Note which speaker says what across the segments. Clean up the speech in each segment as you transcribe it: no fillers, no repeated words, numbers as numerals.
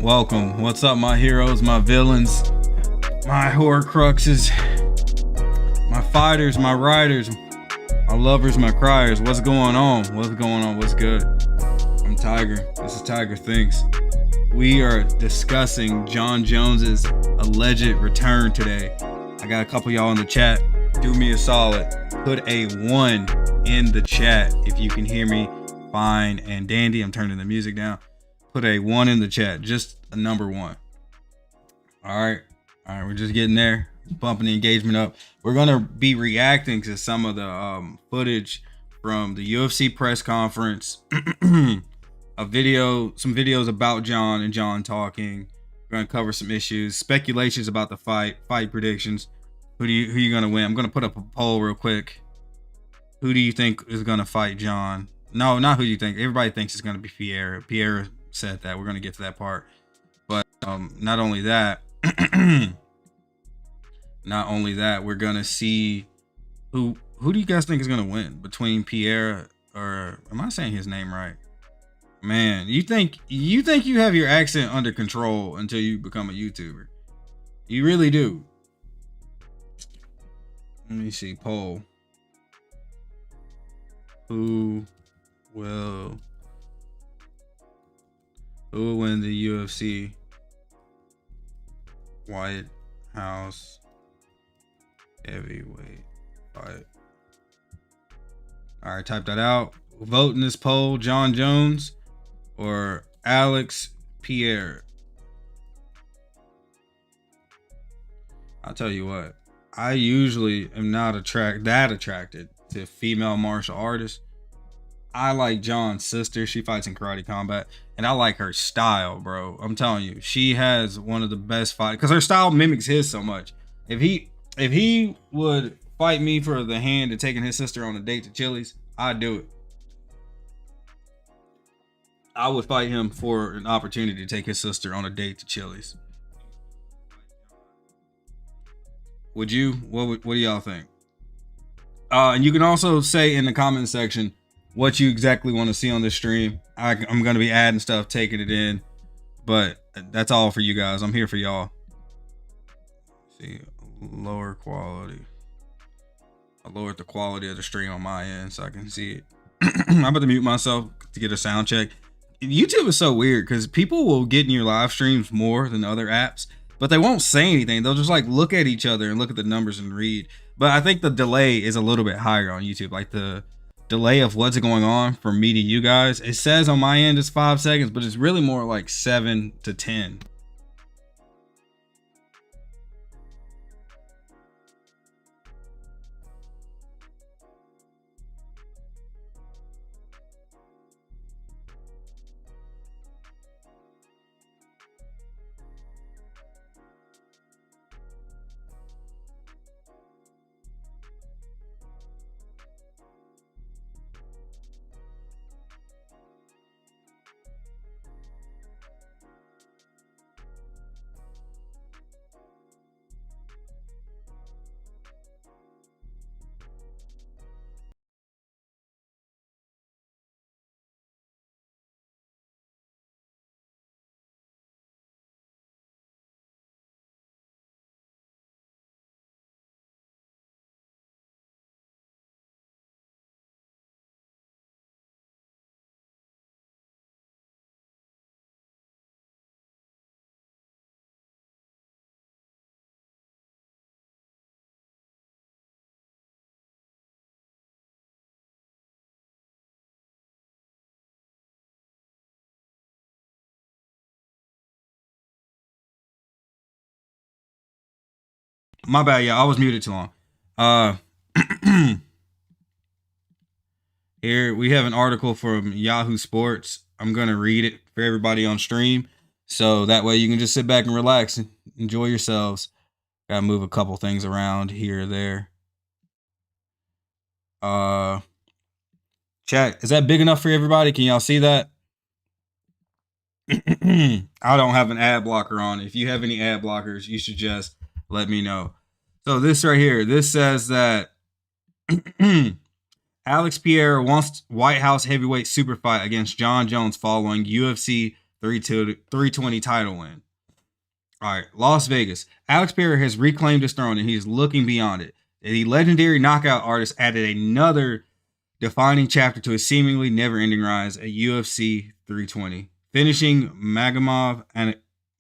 Speaker 1: Welcome. What's up, my heroes, my villains, my horcruxes, my fighters, my riders, my lovers, my criers? What's going on? What's going on? What's good? I'm Tiger. This is Tiger Thinks. We are discussing Jon Jones's alleged return today. I got a couple y'all in the chat. Do me a solid. Put a 1 in the chat if you can hear me fine and dandy. I'm turning the music down. Put a 1 in the chat. Just a number 1. All right. We're just getting there. Bumping the engagement up. We're going to be reacting to some of the footage from the UFC press conference. Some videos about Jon and Jon talking. We're going to cover some issues, speculations about the fight predictions. Who you going to win? I'm going to put up a poll real quick. Who do you think is going to fight Jon? No, not who you think. Everybody thinks it's going to be Pereira. Pereira said that. We're going to get to that part. But not only that, we're going to see who do you guys think is going to win between Pereira or am I saying his name right? Man, you think you have your accent under control until you become a YouTuber. You really do. Let me see. Poll. Who will win the UFC White House heavyweight fight? All right, type that out. Vote in this poll: Jon Jones or Alex Pereira. I'll tell you what. I usually am not attracted to female martial artists. I like Jon's sister. She fights in karate combat, and I like her style, bro. I'm telling you, she has one of the best fights because her style mimics his so much. If he would fight me for the hand of taking his sister on a date to Chili's, I'd do it. I would fight him for an opportunity to take his sister on a date to Chili's. Would you? What do y'all think? And you can also say in the comment section what you exactly want to see on this stream. I'm going to be adding stuff, taking it in, but that's all for you guys. I'm here for y'all. See, lower quality. I lowered the quality of the stream on my end so I can see it. I'm about to mute myself to get a sound check. YouTube is so weird because people will get in your live streams more than other apps, but they won't say anything. They'll just like look at each other and look at the numbers and read. But I think the delay is a little bit higher on YouTube. Like the delay of what's going on from me to you guys. It says on my end it's 5 seconds, but it's really more like 7 to 10. My bad, yeah. I was muted too long. Here we have an article from Yahoo Sports. I'm gonna read it for everybody on stream, so that way you can just sit back and relax and enjoy yourselves. Gotta move a couple things around here or there. Chat, is that big enough for everybody? Can y'all see that? I don't have an ad blocker on. If you have any ad blockers, you should just let me know. So this right here, this says that Alex Pereira wants White House heavyweight super fight against Jon Jones following UFC 320 title win. All right, Las Vegas. Alex Pereira has reclaimed his throne, and he is looking beyond it. The legendary knockout artist added another defining chapter to his seemingly never-ending rise at UFC 320, finishing Magomedov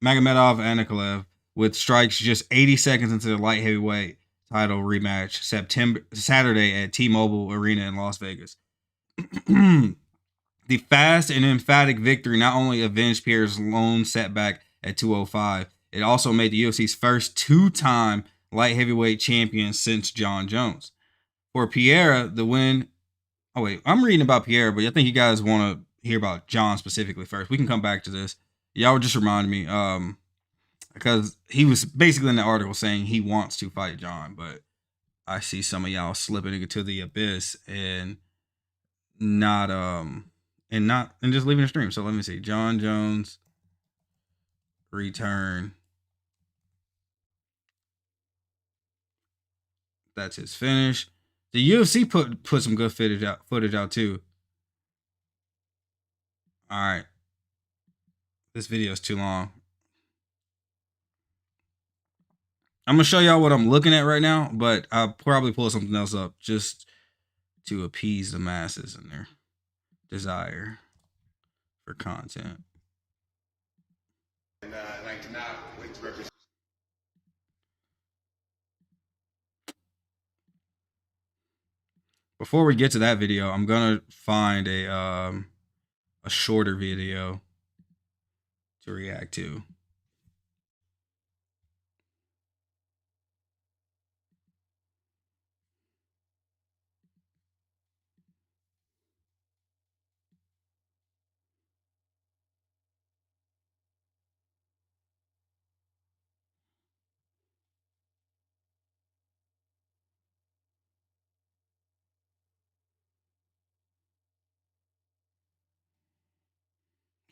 Speaker 1: Ankalaev with strikes just 80 seconds into the light heavyweight title rematch Saturday at T-Mobile Arena in Las Vegas. The fast and emphatic victory not only avenged Pereira's lone setback at 205, it also made the UFC's first two-time light heavyweight champion since Jon Jones. For Pereira, the win... Oh, wait. I'm reading about Pereira, but I think you guys want to hear about Jon specifically first. We can come back to this. Y'all just reminded me, because he was basically in the article saying he wants to fight Jon, but I see some of y'all slipping into the abyss and just leaving the stream. So let me see. Jon Jones return. That's his finish. The UFC put some good footage out too. All right. This video is too long. I'm going to show y'all what I'm looking at right now, but I'll probably pull something else up just to appease the masses and their desire for content. And I cannot wait to represent. Before we get to that video, I'm gonna find a shorter video to react to.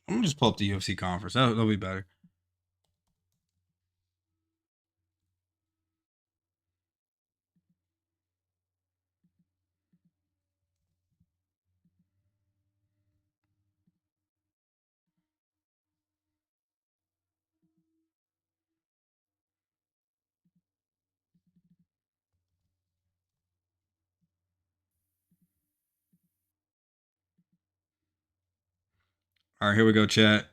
Speaker 1: I'm gonna just pull up the UFC conference. That'll be better. All right, here we go, chat.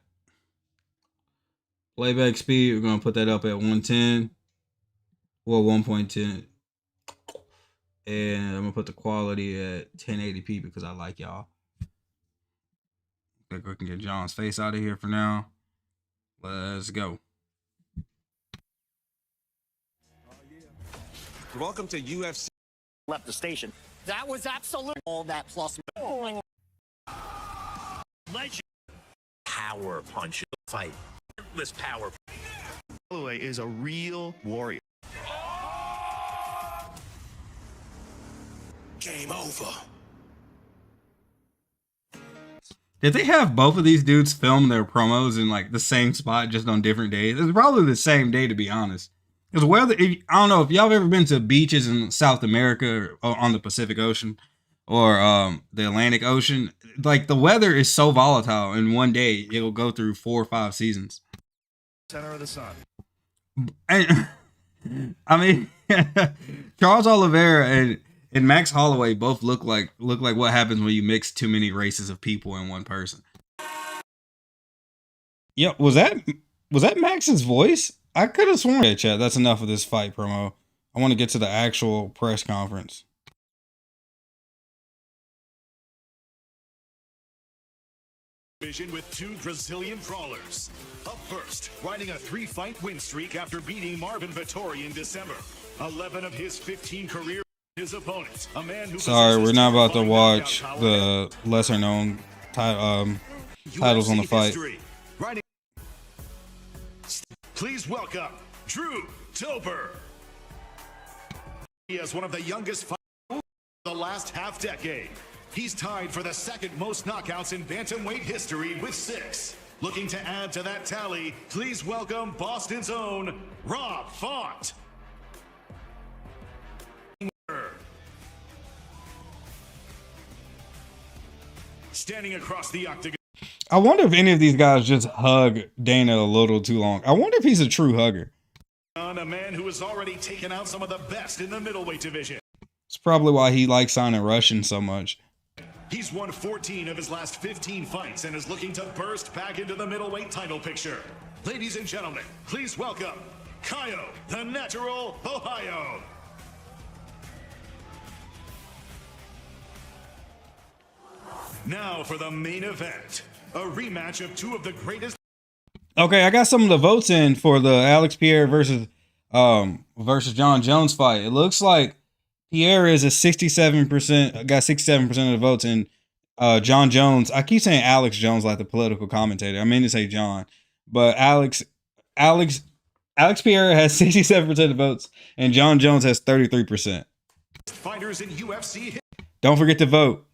Speaker 1: Playback speed, we're going to put that up at 110 or 1.10. And I'm going to put the quality at 1080p because I like y'all. I think we can get Jon's face out of here for now. Let's go.
Speaker 2: Welcome to UFC.
Speaker 3: Left the station. That was absolute. All that plus. Legend. Power punch fight. Endless power.
Speaker 4: Holloway is a real warrior.
Speaker 3: Game over.
Speaker 1: Did they have both of these dudes film their promos in like the same spot, just on different days? It's probably the same day, to be honest. Because weather, I don't know if y'all have ever been to beaches in South America or on the Pacific Ocean or the Atlantic Ocean. Like the weather is so volatile. In one day, it'll go through 4 or 5 seasons.
Speaker 4: Center of the sun.
Speaker 1: And, I mean, Charles Oliveira and Max Holloway both look like what happens when you mix too many races of people in one person. Yeah, was that Max's voice? I could have sworn. Okay, chat, that's enough of this fight promo. I want to get to the actual press conference.
Speaker 5: With 2 Brazilian brawlers. Up first, riding a 3-fight win streak after beating Marvin Vettori in December. 11 of his 15 career his opponent, a man who
Speaker 1: Sorry, we're not about to watch the lesser known titles on the fight.
Speaker 5: Please welcome Drew Dober. He is one of the youngest fighters of the last half decade. He's tied for the second most knockouts in bantamweight history with 6. Looking to add to that tally, please welcome Boston's own Rob Font. Standing across the octagon.
Speaker 1: I wonder if any of these guys just hug Dana a little too long. I wonder if he's a true hugger.
Speaker 5: On a man who has already taken out some of the best in the middleweight division.
Speaker 1: It's probably why he likes signing Russian so much.
Speaker 5: He's won 14 of his last 15 fights and is looking to burst back into the middleweight title picture. Ladies and gentlemen, please welcome Chael, the Natural Ohio. Now for the main event, a rematch of two of the greatest.
Speaker 1: Okay, I got some of the votes in for the Alex Pereira versus Jon Jones fight. It looks like Pereira is a 67%, got 67% of the votes, and Jon Jones. I keep saying Alex Jones like the political commentator. I mean to say John, but Alex Pereira has 67% of the votes, and Jon Jones has 33%.
Speaker 5: Fighters in UFC
Speaker 1: Don't forget to vote.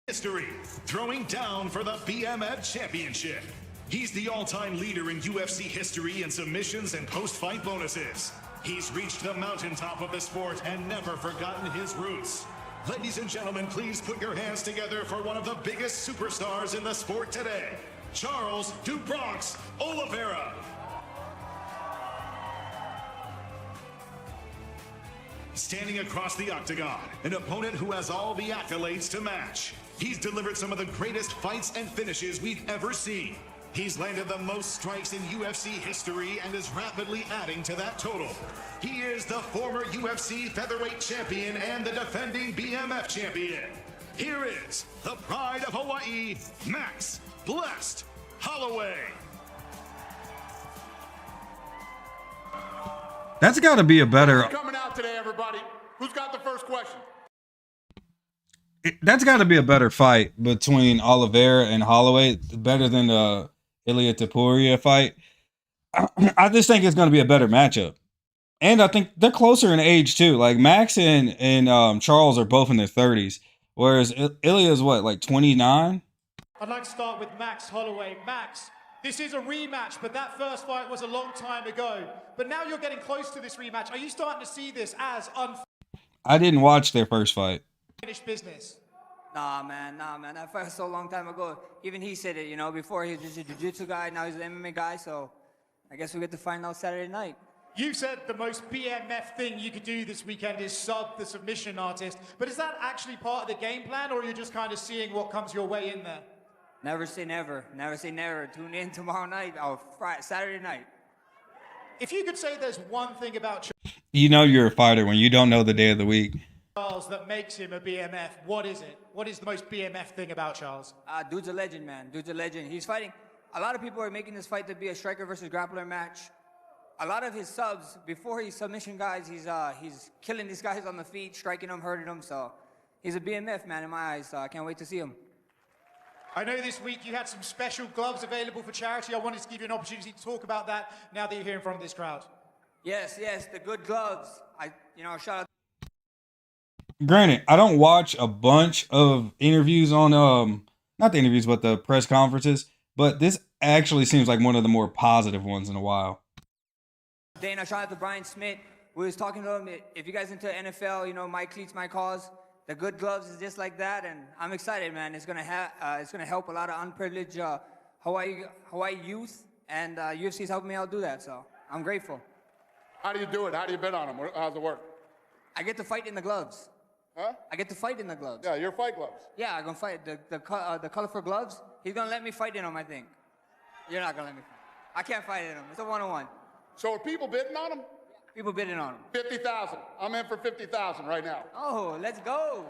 Speaker 5: history, throwing down for the BMF Championship. He's the all-time leader in UFC history in submissions and post-fight bonuses. He's reached the mountaintop of the sport and never forgotten his roots. Ladies and gentlemen, please put your hands together for one of the biggest superstars in the sport today, Charles "Du Bronx" Oliveira. Standing across the octagon, an opponent who has all the accolades to match. He's delivered some of the greatest fights and finishes we've ever seen. He's landed the most strikes in UFC history and is rapidly adding to that total. He is the former UFC featherweight champion and the defending BMF champion. Here is the pride of Hawaii, Max "Blessed" Holloway.
Speaker 1: That's got to be a better.
Speaker 2: Coming out today, everybody. Who's got the first question?
Speaker 1: That's got to be a better fight between Oliveira and Holloway. Better than the Ilia Topuria fight. I just think it's going to be a better matchup, and I think they're closer in age too. Like Max and Charles are both in their 30s, whereas Ilia is what, like 29.
Speaker 6: I'd like to start with Max Holloway. Max, this is a rematch, but that first fight was a long time ago. But now you're getting close to this rematch. Are you starting to see this as
Speaker 1: I didn't watch their first fight.
Speaker 6: unfinished business?
Speaker 7: Nah, man. That fight was so long time ago. Even he said it, before he was just a jiu-jitsu guy, now he's an MMA guy, so I guess we get to find out Saturday night.
Speaker 6: You said the most BMF thing you could do this weekend is sub the submission artist, but is that actually part of the game plan, or are you just kind of seeing what comes your way in there?
Speaker 7: Never say never. Never say never. Tune in tomorrow night, or Saturday night.
Speaker 6: If you could say there's one thing about
Speaker 1: You know you're a fighter when you don't know the day of the week.
Speaker 6: Charles that makes him a BMF, what is it? What is the most BMF thing about Charles?
Speaker 7: Dude's a legend, man. Dude's a legend. He's fighting. A lot of people are making this fight to be a striker versus grappler match. A lot of his subs, before he's submission guys, he's killing these guys on the feet, striking them, hurting them. So he's a BMF, man, in my eyes. So I can't wait to see him.
Speaker 6: I know this week you had some special gloves available for charity. I wanted to give you an opportunity to talk about that now that you're here in front of this crowd.
Speaker 7: Yes, the good gloves. Shout out.
Speaker 1: Granted, I don't watch a bunch of interviews on not the interviews, but the press conferences. But this actually seems like one of the more positive ones in a while.
Speaker 7: Dana, shout out to Brian Smith. We was talking to him. If you guys into NFL, my cleats, my cause. The good gloves is just like that, and I'm excited, man. It's gonna help a lot of unprivileged Hawaii youth, and UFC is helping me out do that. So I'm grateful.
Speaker 2: How do you do it? How do you bet on them? How's it work?
Speaker 7: I get to fight in the gloves.
Speaker 2: Huh?
Speaker 7: I get to fight in the gloves.
Speaker 2: Yeah, your fight gloves.
Speaker 7: Yeah, I'm gonna fight the colorful gloves. He's gonna let me fight in them, I think. You're not gonna let me fight. I can't fight in them. It's a 1-on-1.
Speaker 2: So are people bidding on them?
Speaker 7: People bidding on them.
Speaker 2: 50,000. I'm in for 50,000 right now.
Speaker 7: Oh, let's go.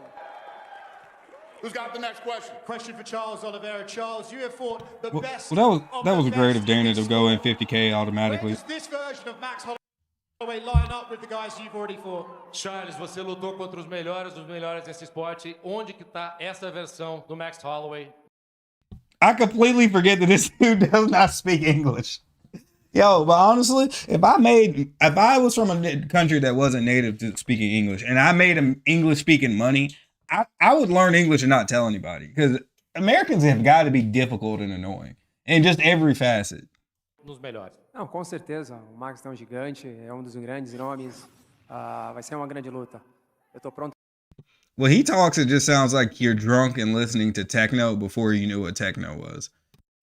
Speaker 2: Who's got the next question?
Speaker 6: Question for Charles Oliveira. Charles, you have fought the best.
Speaker 1: Well, that was
Speaker 6: the
Speaker 1: great
Speaker 6: best
Speaker 1: of Dana
Speaker 6: in
Speaker 1: to
Speaker 6: this
Speaker 1: go in
Speaker 6: sport.
Speaker 1: 50K automatically.
Speaker 6: Where does this version of Max Holloway line up with the guys you've already fought?
Speaker 8: Charles, você lutou contra os melhores dos melhores nesse esporte. Onde que tá essa versão do Max Holloway?
Speaker 1: I completely forget that this dude does not speak English. Yo, but honestly, if I was from a country that wasn't native to speaking English and I made him English speaking money, I would learn English and not tell anybody, because Americans have got to be difficult and annoying in just every facet.
Speaker 8: Nos melhores.
Speaker 9: Não, com certeza. O Max é um gigante, é um dos grandes nomes. Vai ser uma grande luta. Eu tô pronto.
Speaker 1: When he talks, it just sounds like you're drunk and listening to techno before you knew what techno was.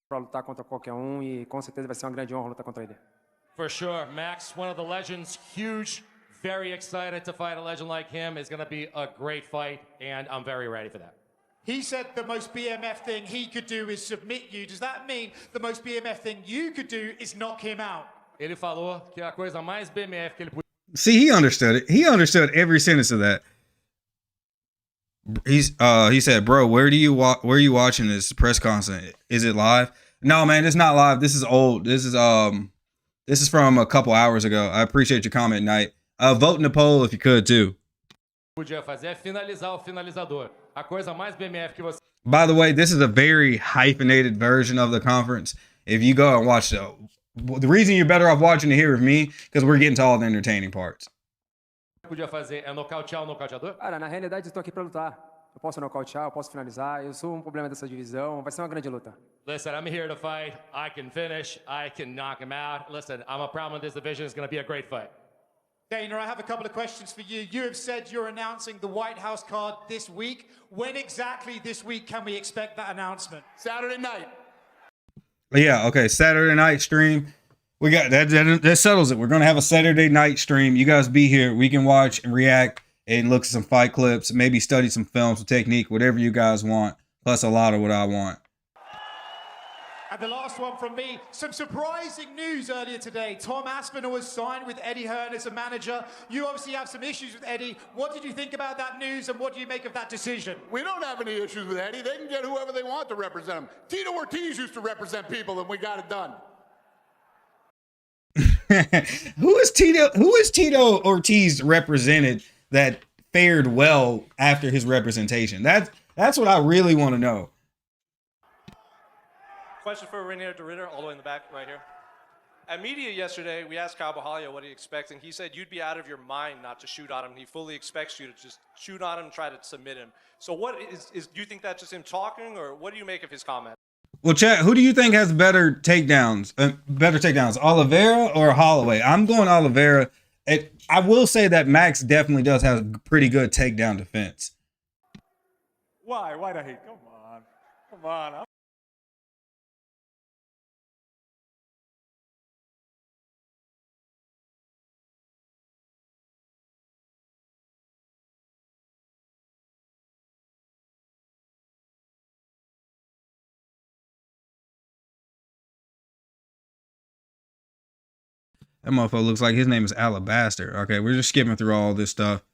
Speaker 9: para lutar contra qualquer e com certeza vai ser uma grande honra lutar contra ele.
Speaker 8: For sure. Max, one of the legends, huge, very excited to fight a legend like him. It's going to be a great fight, and I'm very ready for that.
Speaker 6: He said the most BMF thing he could do is submit you. Does that mean the most BMF thing you could do is knock him out?
Speaker 8: Ele falou que a coisa mais BMF que ele podia.
Speaker 1: See, he understood it. He understood every sentence of that. He said, "Bro, where are you watching this press conference? Is it live?" No, man, it's not live. This is old. This is from a couple hours ago. I appreciate your comment, Knight. Vote in the poll if you could too.
Speaker 8: Podia fazer é finalizar o finalizador. A coisa mais BMF que você.
Speaker 1: By the way, this is a very hyphenated version of the conference. If you go and watch the reason you're better off watching it here with me, because we're getting to all the entertaining parts.
Speaker 8: Podia fazer é nocautear o nocauteador?
Speaker 9: Cara, na realidade, eu estou aqui para lutar. Eu posso nocautear, eu posso finalizar. Eu sou problema dessa divisão. Vai ser uma grande luta.
Speaker 8: Listen, I'm here to fight. I can finish. I can knock him out. Listen, I'm a problem in this division. It's going to be a great fight.
Speaker 6: Dana, I have a couple of questions for you. You have said you're announcing the White House card this week. When exactly this week can we expect that announcement?
Speaker 2: Saturday night.
Speaker 1: Yeah, okay. Saturday night stream. We got that settles it. We're gonna have a Saturday night stream. You guys be here. We can watch and react and look at some fight clips, maybe study some films, some technique, whatever you guys want, plus a lot of what I want.
Speaker 6: And the last one from me, some surprising news earlier today. Tom Aspinall was signed with Eddie Hearn as a manager. You obviously have some issues with Eddie. What did you think about that news and what do you make of that decision?
Speaker 2: We don't have any issues with Eddie. They can get whoever they want to represent him. Tito Ortiz used to represent people and we got it done.
Speaker 1: Who is Tito Ortiz represented that fared well after his representation? That's what I really want to know.
Speaker 10: Question for Rainier DeRitter, all the way in the back right here. At media yesterday, we asked Kyle Bahalia what he expects, and he said you'd be out of your mind not to shoot on him. He fully expects you to just shoot on him and try to submit him. So what is do you think that's just him talking, or what do you make of his comment?
Speaker 1: Well, chat, who do you think has better takedowns, Oliveira or Holloway? I'm going Oliveira. I will say that Max definitely does have pretty good takedown defense.
Speaker 11: Why the hate? Come on.
Speaker 1: That motherfucker looks like his name is Alabaster. Okay, we're just skipping through all this stuff.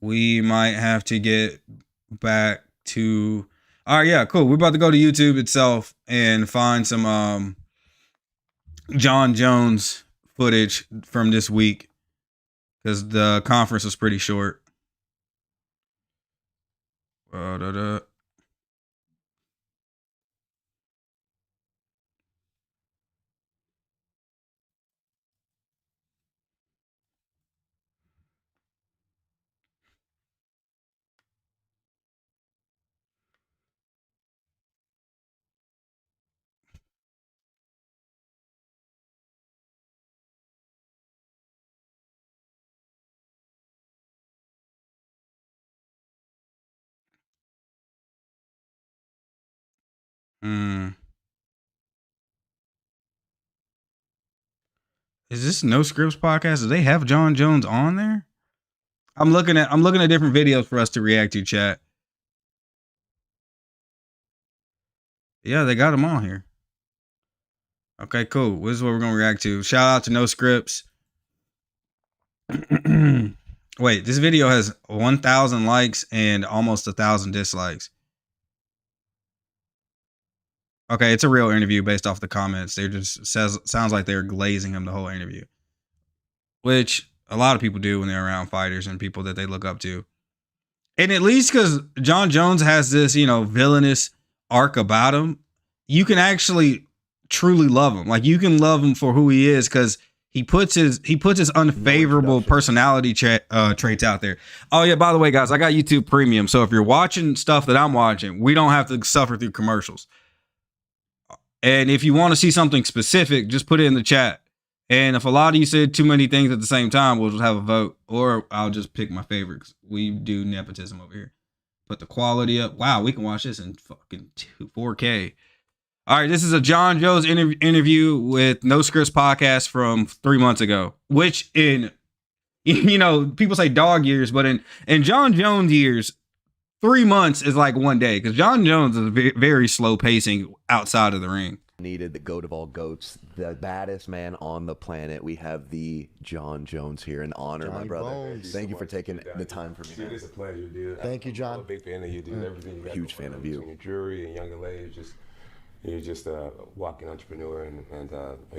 Speaker 1: We might have to get back to... All right, yeah, cool. We're about to go to YouTube itself and find some Jon Jones footage from this week because the conference was pretty short. Is this No Scripts podcast? Do they have Jon Jones on there? I'm looking at different videos for us to react to, chat. Yeah, they got him on here. Okay, cool. This is what we're gonna react to. Shout out to No Scripts. Wait, this video has 1,000 likes and almost 1,000 dislikes. Okay, it's a real interview based off the comments. They just sounds like they're glazing him the whole interview, which a lot of people do when they're around fighters and people that they look up to. And at least because Jon Jones has this, villainous arc about him, you can actually truly love him. Like you can love him for who he is because he puts his unfavorable personality traits out there. Oh yeah, by the way, guys, I got YouTube Premium, so if you're watching stuff that I'm watching, we don't have to suffer through commercials. And if you want to see something specific, just put it in the chat. And if a lot of you said too many things at the same time, we'll just have a vote. Or I'll just pick my favorites. We do nepotism over here. Put the quality up. Wow, we can watch this in fucking 4K. All right, this is a Jon Jones interview with No Scripts podcast from 3 months ago, which in, people say dog years, but in Jon Jones years, 3 months is like 1 day because Jon Jones is very slow pacing outside of the ring.
Speaker 12: Needed the goat of all goats, the baddest man on the planet. We have the Jon Jones here in honor, my brother.
Speaker 13: Bones.
Speaker 12: Thank you for taking the time for me.
Speaker 13: Dude, it's a pleasure, dude.
Speaker 12: Thank you, John.
Speaker 13: I'm a big fan of you, dude. Everything you got.
Speaker 12: Huge fan of you.
Speaker 13: Your jewelry and Young LA is just. You're just a walking entrepreneur and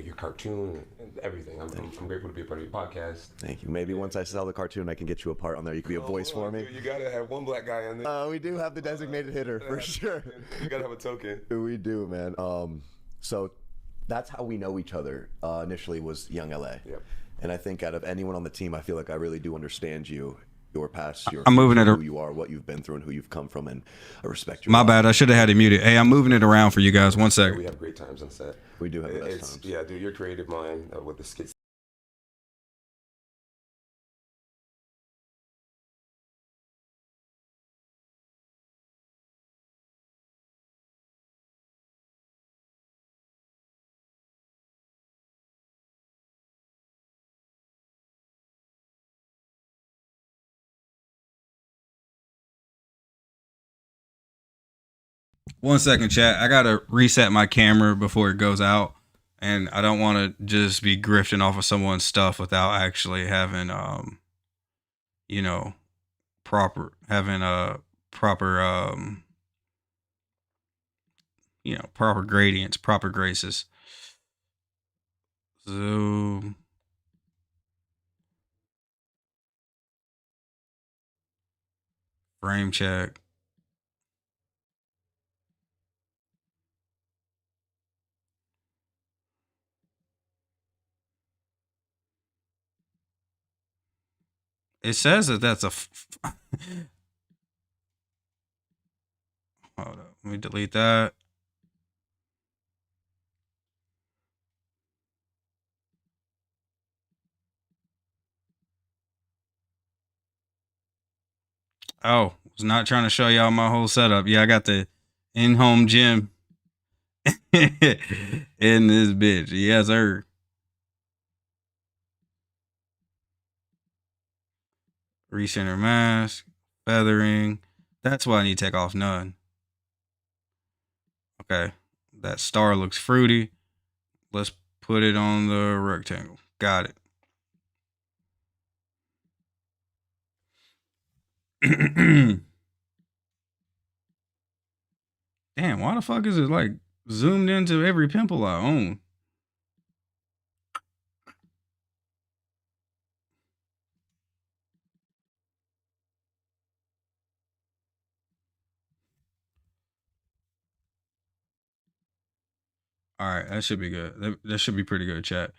Speaker 13: your cartoon and everything. I'm grateful to be a part of your podcast.
Speaker 12: Thank you. Maybe once I sell the cartoon, I can get you a part on there. You can be a voice for me.
Speaker 13: You gotta have one black guy on there.
Speaker 12: We do have the designated hitter for sure.
Speaker 13: You gotta have a token.
Speaker 12: We do, man. So that's how we know each other. Initially was Young LA.
Speaker 13: Yep.
Speaker 12: And I think out of anyone on the team, I feel like I really do understand you. Your past,
Speaker 1: I'm moving
Speaker 12: who you are, what you've been through, and who you've come from, and I respect you.
Speaker 1: My bad, I should have had it muted. Hey, I'm moving it around for you guys. 1 second.
Speaker 13: We have great times on set.
Speaker 12: We do have the best times.
Speaker 13: Yeah, dude, your creative mind with the skits.
Speaker 1: One second, chat. I gotta reset my camera before it goes out, and I don't want to just be grifting off of someone's stuff without actually having, proper proper gradients, proper graces. Zoom. Frame check. It says that that's a. Hold up. Let me delete that. Oh, was not trying to show y'all my whole setup. Yeah, I got the in-home gym in this bitch. Yes, sir. Recenter mask, feathering. That's why I need to take off none. Okay, that star looks fruity. Let's put it on the rectangle. Got it. Damn, why the fuck is it like zoomed into every pimple I own? All right, that should be good. That should be pretty good, chat.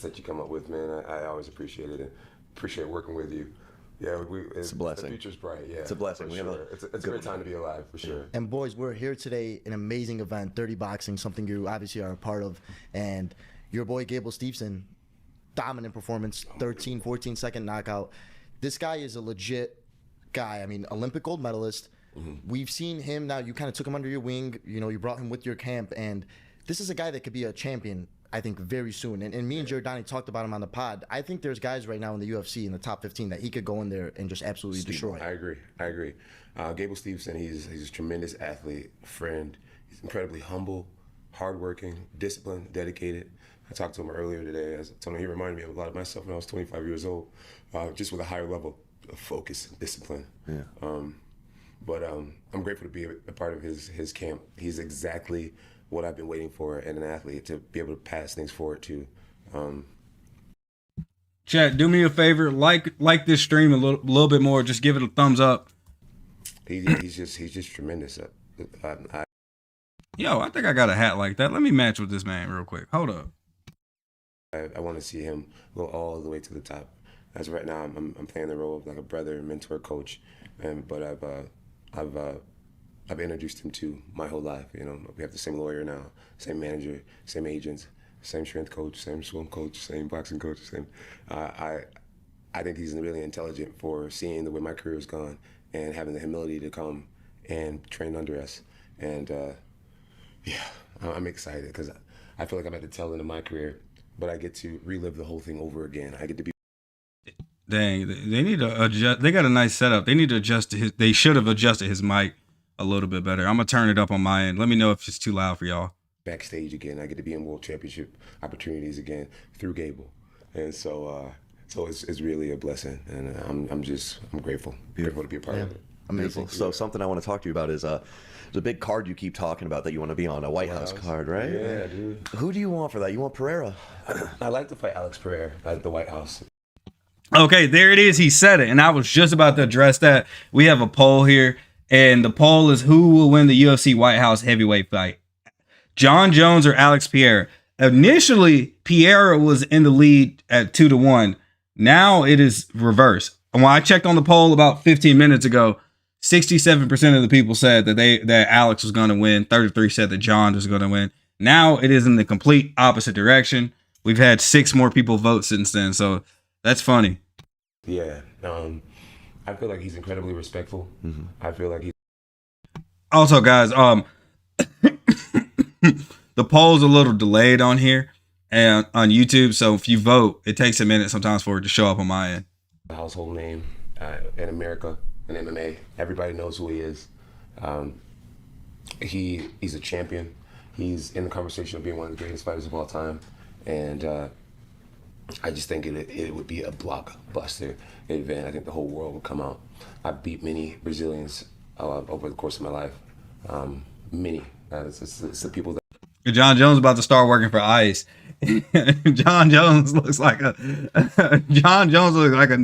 Speaker 13: That you come up with, man, I always appreciate it. Appreciate working with you. Yeah,
Speaker 12: it's a blessing.
Speaker 13: The future's bright. Yeah,
Speaker 12: it's a blessing.
Speaker 13: It's a great time to be alive, for sure.
Speaker 14: And boys, we're here today, an amazing event, 30 Boxing, something you obviously are a part of. And your boy Gable Steveson, dominant performance, 13, 14-second knockout. This guy is a legit guy. I mean, Olympic gold medalist. Mm-hmm. We've seen him now. You kind of took him under your wing. You brought him with your camp. And this is a guy that could be a champion, I think, very soon. And me and Giordani talked about him on the pod. I think there's guys right now in the UFC in the top 15 that he could go in there and just absolutely destroy.
Speaker 13: I agree. Gable Steveson, he's a tremendous athlete, friend. He's incredibly humble, hardworking, disciplined, dedicated. I talked to him earlier today. I told him he reminded me of a lot of myself when I was 25 years old, just with a higher level of focus and discipline.
Speaker 12: Yeah.
Speaker 13: But I'm grateful to be a part of his camp. He's exactly what I've been waiting for in an athlete, to be able to pass things forward to.
Speaker 1: Chat, do me a favor, like this stream a little bit more. Just give it a thumbs up.
Speaker 13: He's just tremendous.
Speaker 1: Yo, I think I got a hat like that. Let me match with this man real quick. Hold up.
Speaker 13: I want to see him go all the way to the top. As of right now, I'm playing the role of like a brother, mentor, coach, but I've introduced him to my whole life. We have the same lawyer now, same manager, same agents. same strength coach, same swim coach, same boxing coach, same. I think he's really intelligent for seeing the way my career has gone and having the humility to come and train under us. And yeah, I'm excited because I feel like I'm at the tail end of my career, but I get to relive the whole thing over again. I get to be.
Speaker 1: Dang, they need to adjust. They got a nice setup. They need to adjust his. They should have adjusted his mic a little bit better. I'm gonna turn it up on my end. Let me know if it's too loud for y'all.
Speaker 13: Backstage again. I get to be in world championship opportunities again through Gable, and so it's really a blessing, and I'm grateful. Grateful to be a part of it.
Speaker 12: Amazing. So something I want to talk to you about is the big card you keep talking about that you want to be on, a White House card, right?
Speaker 13: Yeah, dude.
Speaker 12: Who do you want for that? You want Pereira?
Speaker 13: I'd like to fight Alex Pereira at the White House.
Speaker 1: Okay, there it is. He said it, and I was just about to address that. We have a poll here, and the poll is who will win the UFC White House heavyweight fight, Jon Jones or Alex Pereira. Initially, Pereira was in the lead at 2-1. Now it is reversed. And when I checked on the poll about 15 minutes ago, 67% of the people said that Alex was going to win. 33 said that Jon was going to win. Now it is in the complete opposite direction. We've had 6 more people vote since then, so that's funny.
Speaker 13: Yeah, I feel like he's incredibly respectful. I feel like he's.
Speaker 1: Also, guys, the poll's a little delayed on here and on YouTube, so if you vote, it takes a minute sometimes for it to show up on my end.
Speaker 13: A household name in America in MMA. Everybody knows who he is. He's a champion. He's in the conversation of being one of the greatest fighters of all time, and I just think it would be a blockbuster event. I think the whole world would come out. I've beat many Brazilians over the course of my life. Many. It's the people that.
Speaker 1: Jon Jones about to start working for ICE. Jon Jones looks like a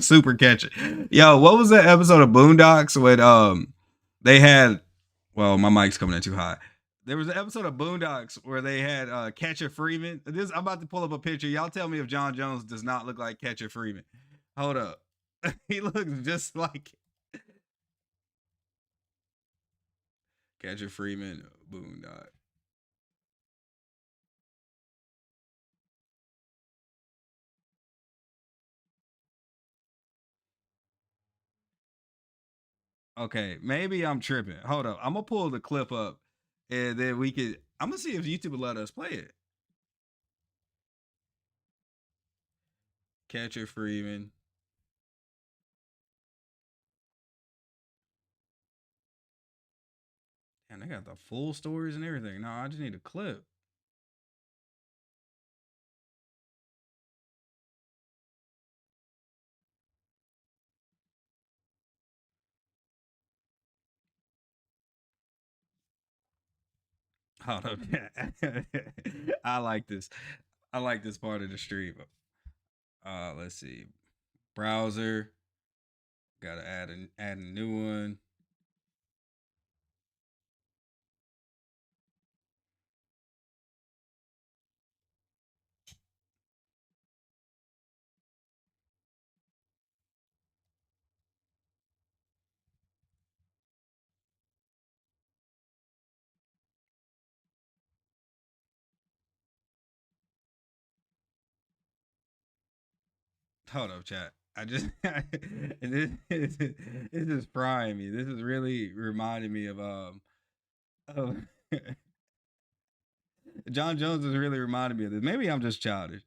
Speaker 1: super catcher. Yo, what was that episode of Boondocks when they had? Well, my mic's coming in too high. There was an episode of Boondocks where they had Catcher Freeman. I'm about to pull up a picture. Y'all tell me if Jon Jones does not look like Catcher Freeman. Hold up. He looks just like Catcher Freeman, Boondock. Okay, maybe I'm tripping. Hold up. I'm going to pull the clip up and then I'm going to see if YouTube will let us play it. Catcher Freeman. And they got the full stories and everything. No, I just need a clip. Hold up. I like this. I like this part of the stream. Let's see. Browser. Gotta add a new one. Hold up, chat. I just this is prying me. This is really reminding me of Jon Jones is really reminding me of this. Maybe I'm just childish.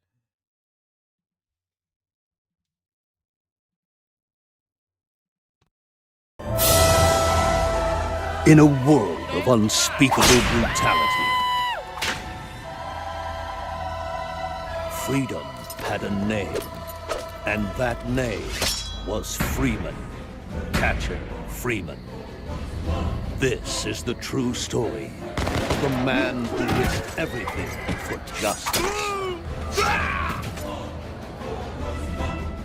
Speaker 15: In a world of unspeakable brutality, freedom had a name, and that name was Freeman. Catcher Freeman. This is the true story of the man who risked everything for justice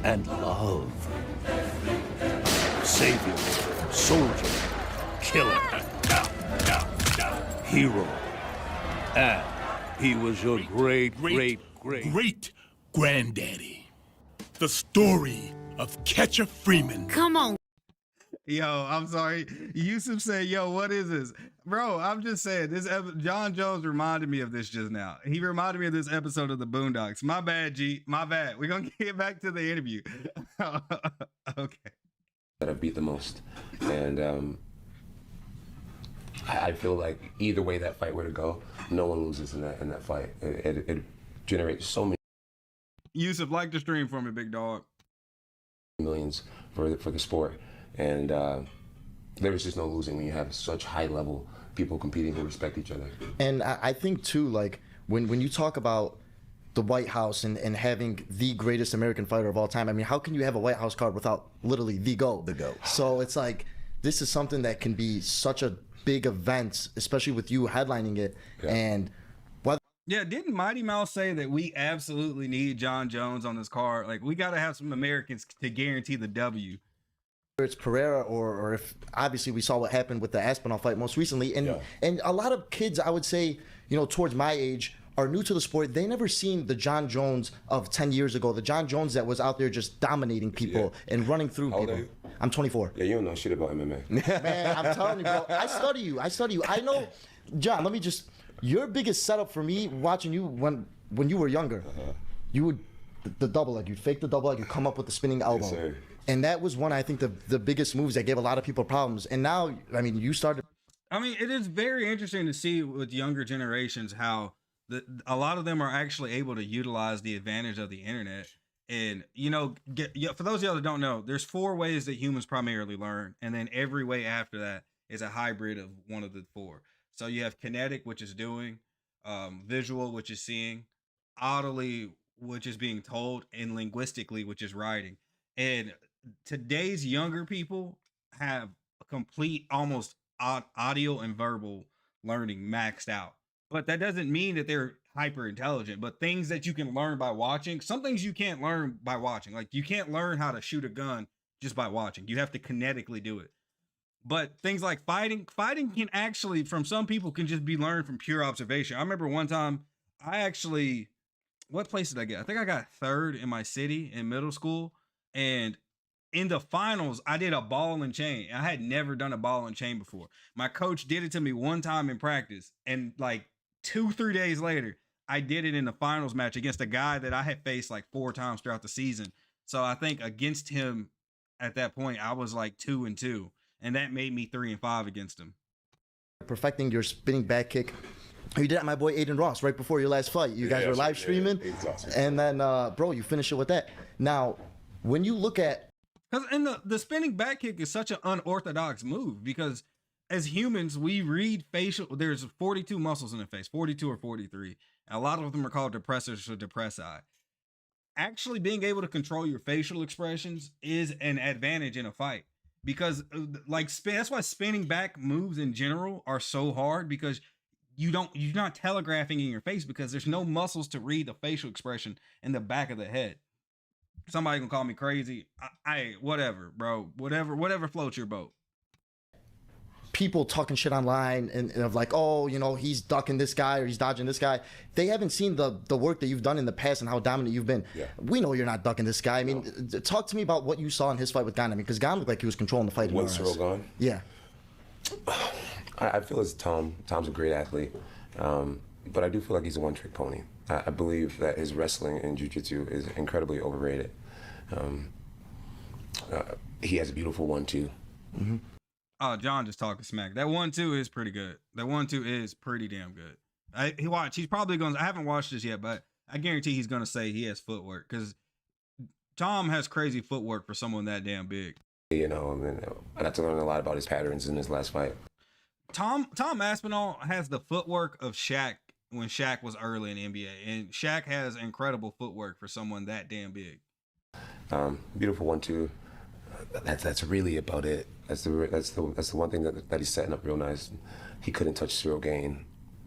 Speaker 15: and love. Savior, soldier, killer, hero, and he was your great
Speaker 16: granddaddy. The story of Catcher Freeman.
Speaker 1: Come on. Yo, I'm sorry. Yusuf said, yo, what is this? Bro, I'm just saying, Jon Jones reminded me of this just now. He reminded me of this episode of the Boondocks. My bad, G. My bad. We're going to get back to the interview. Okay.
Speaker 13: That I've beat the most. And I feel like either way that fight were to go, no one loses in that fight. It generates so many
Speaker 1: Yusuf, like the stream for me, big dog.
Speaker 13: millions for the sport. And there's just no losing when you have such high level people competing who respect each other.
Speaker 14: And I think too, like when you talk about the White House and having the greatest American fighter of all time, I mean, how can you have a White House card without literally the GOAT? The GOAT. So it's like, this is something that can be such a big event, especially with you headlining it.
Speaker 13: Yeah.
Speaker 14: And
Speaker 1: yeah, didn't Mighty Mouse say that we absolutely need Jon Jones on this card? Like, we got to have some Americans to guarantee the W.
Speaker 14: It's Pereira or if obviously we saw what happened with the Aspinall fight most recently, and a lot of kids, I would say, towards my age, are new to the sport. They never seen the Jon Jones of 10 years ago, the Jon Jones that was out there just dominating people and running through people.
Speaker 13: you?
Speaker 14: I'm 24.
Speaker 13: Yeah, you don't know shit about MMA.
Speaker 14: Man, I'm telling you, bro. I study you. I know, John. Let me just. Your biggest setup for me watching you when you were younger, you would the double leg. You'd fake the double leg. You'd come up with the spinning elbow.
Speaker 13: Yes, sir.
Speaker 14: And that was one, I think, the biggest moves that gave a lot of people problems. And now, I mean, you started.
Speaker 1: I mean, it is very interesting to see with younger generations how a lot of them are actually able to utilize the advantage of the internet. And, for those of y'all that don't know, there's 4 ways that humans primarily learn. And then every way after that is a hybrid of one of the 4. So you have kinetic, which is doing, visual, which is seeing, audibly, which is being told, and linguistically, which is writing. And today's younger people have a complete, almost audio and verbal learning maxed out. But that doesn't mean that they're hyper intelligent. But things that you can learn by watching, some things you can't learn by watching. Like, you can't learn how to shoot a gun just by watching. You have to kinetically do it. But things like fighting can actually, from some people, can just be learned from pure observation. I remember one time, what place did I get? I think I got 3rd in my city in middle school. And in the finals, I did a ball and chain. I had never done a ball and chain before. My coach did it to me one time in practice. And like 2-3 days later, I did it in the finals match against a guy that I had faced like 4 times throughout the season. So I think against him at that point, I was like 2-2. And that made me 3-5 against him.
Speaker 14: Perfecting your spinning back kick. You did it at my boy Aiden Ross right before your last fight. You guys were live streaming.
Speaker 13: Awesome.
Speaker 14: And then, bro, you finish it with that. Now, when you look at...
Speaker 1: And the spinning back kick is such an unorthodox move because as humans, we read facial... There's 42 muscles in the face, 42 or 43. And a lot of them are called depressors or depressi. Actually being able to control your facial expressions is an advantage in a fight. Because that's why spinning back moves in general are so hard, because you're not telegraphing in your face because there's no muscles to read the facial expression in the back of the head. Somebody gonna call me crazy. Whatever, bro. Whatever floats your boat.
Speaker 14: People talking shit online and of like, oh, he's ducking this guy or he's dodging this guy. They haven't seen the work that you've done in the past and how dominant you've been.
Speaker 13: Yeah.
Speaker 14: We know you're not ducking this guy. I mean, talk to me about what you saw in his fight with Gane. I mean, because Gane looked like he was controlling the fight.
Speaker 13: Once Cyril gone?
Speaker 14: Yeah.
Speaker 13: I feel as Tom's a great athlete, but I do feel like he's a one-trick pony. I believe that his wrestling and jiu-jitsu is incredibly overrated. He has a beautiful 1-2.
Speaker 14: Mm-hmm.
Speaker 1: Oh, John just talking smack. That 1-2 is pretty good. That 1-2 is pretty damn good. He's probably going to, I haven't watched this yet, but I guarantee he's going to say he has footwork because Tom has crazy footwork for someone that damn big.
Speaker 13: I got to learn a lot about his patterns in his last fight.
Speaker 1: Tom Aspinall has the footwork of Shaq when Shaq was early in the NBA, and Shaq has incredible footwork for someone that damn big.
Speaker 13: Beautiful 1-2. That's really about it. That's the one thing that he's setting up real nice. He couldn't touch Cyril Gane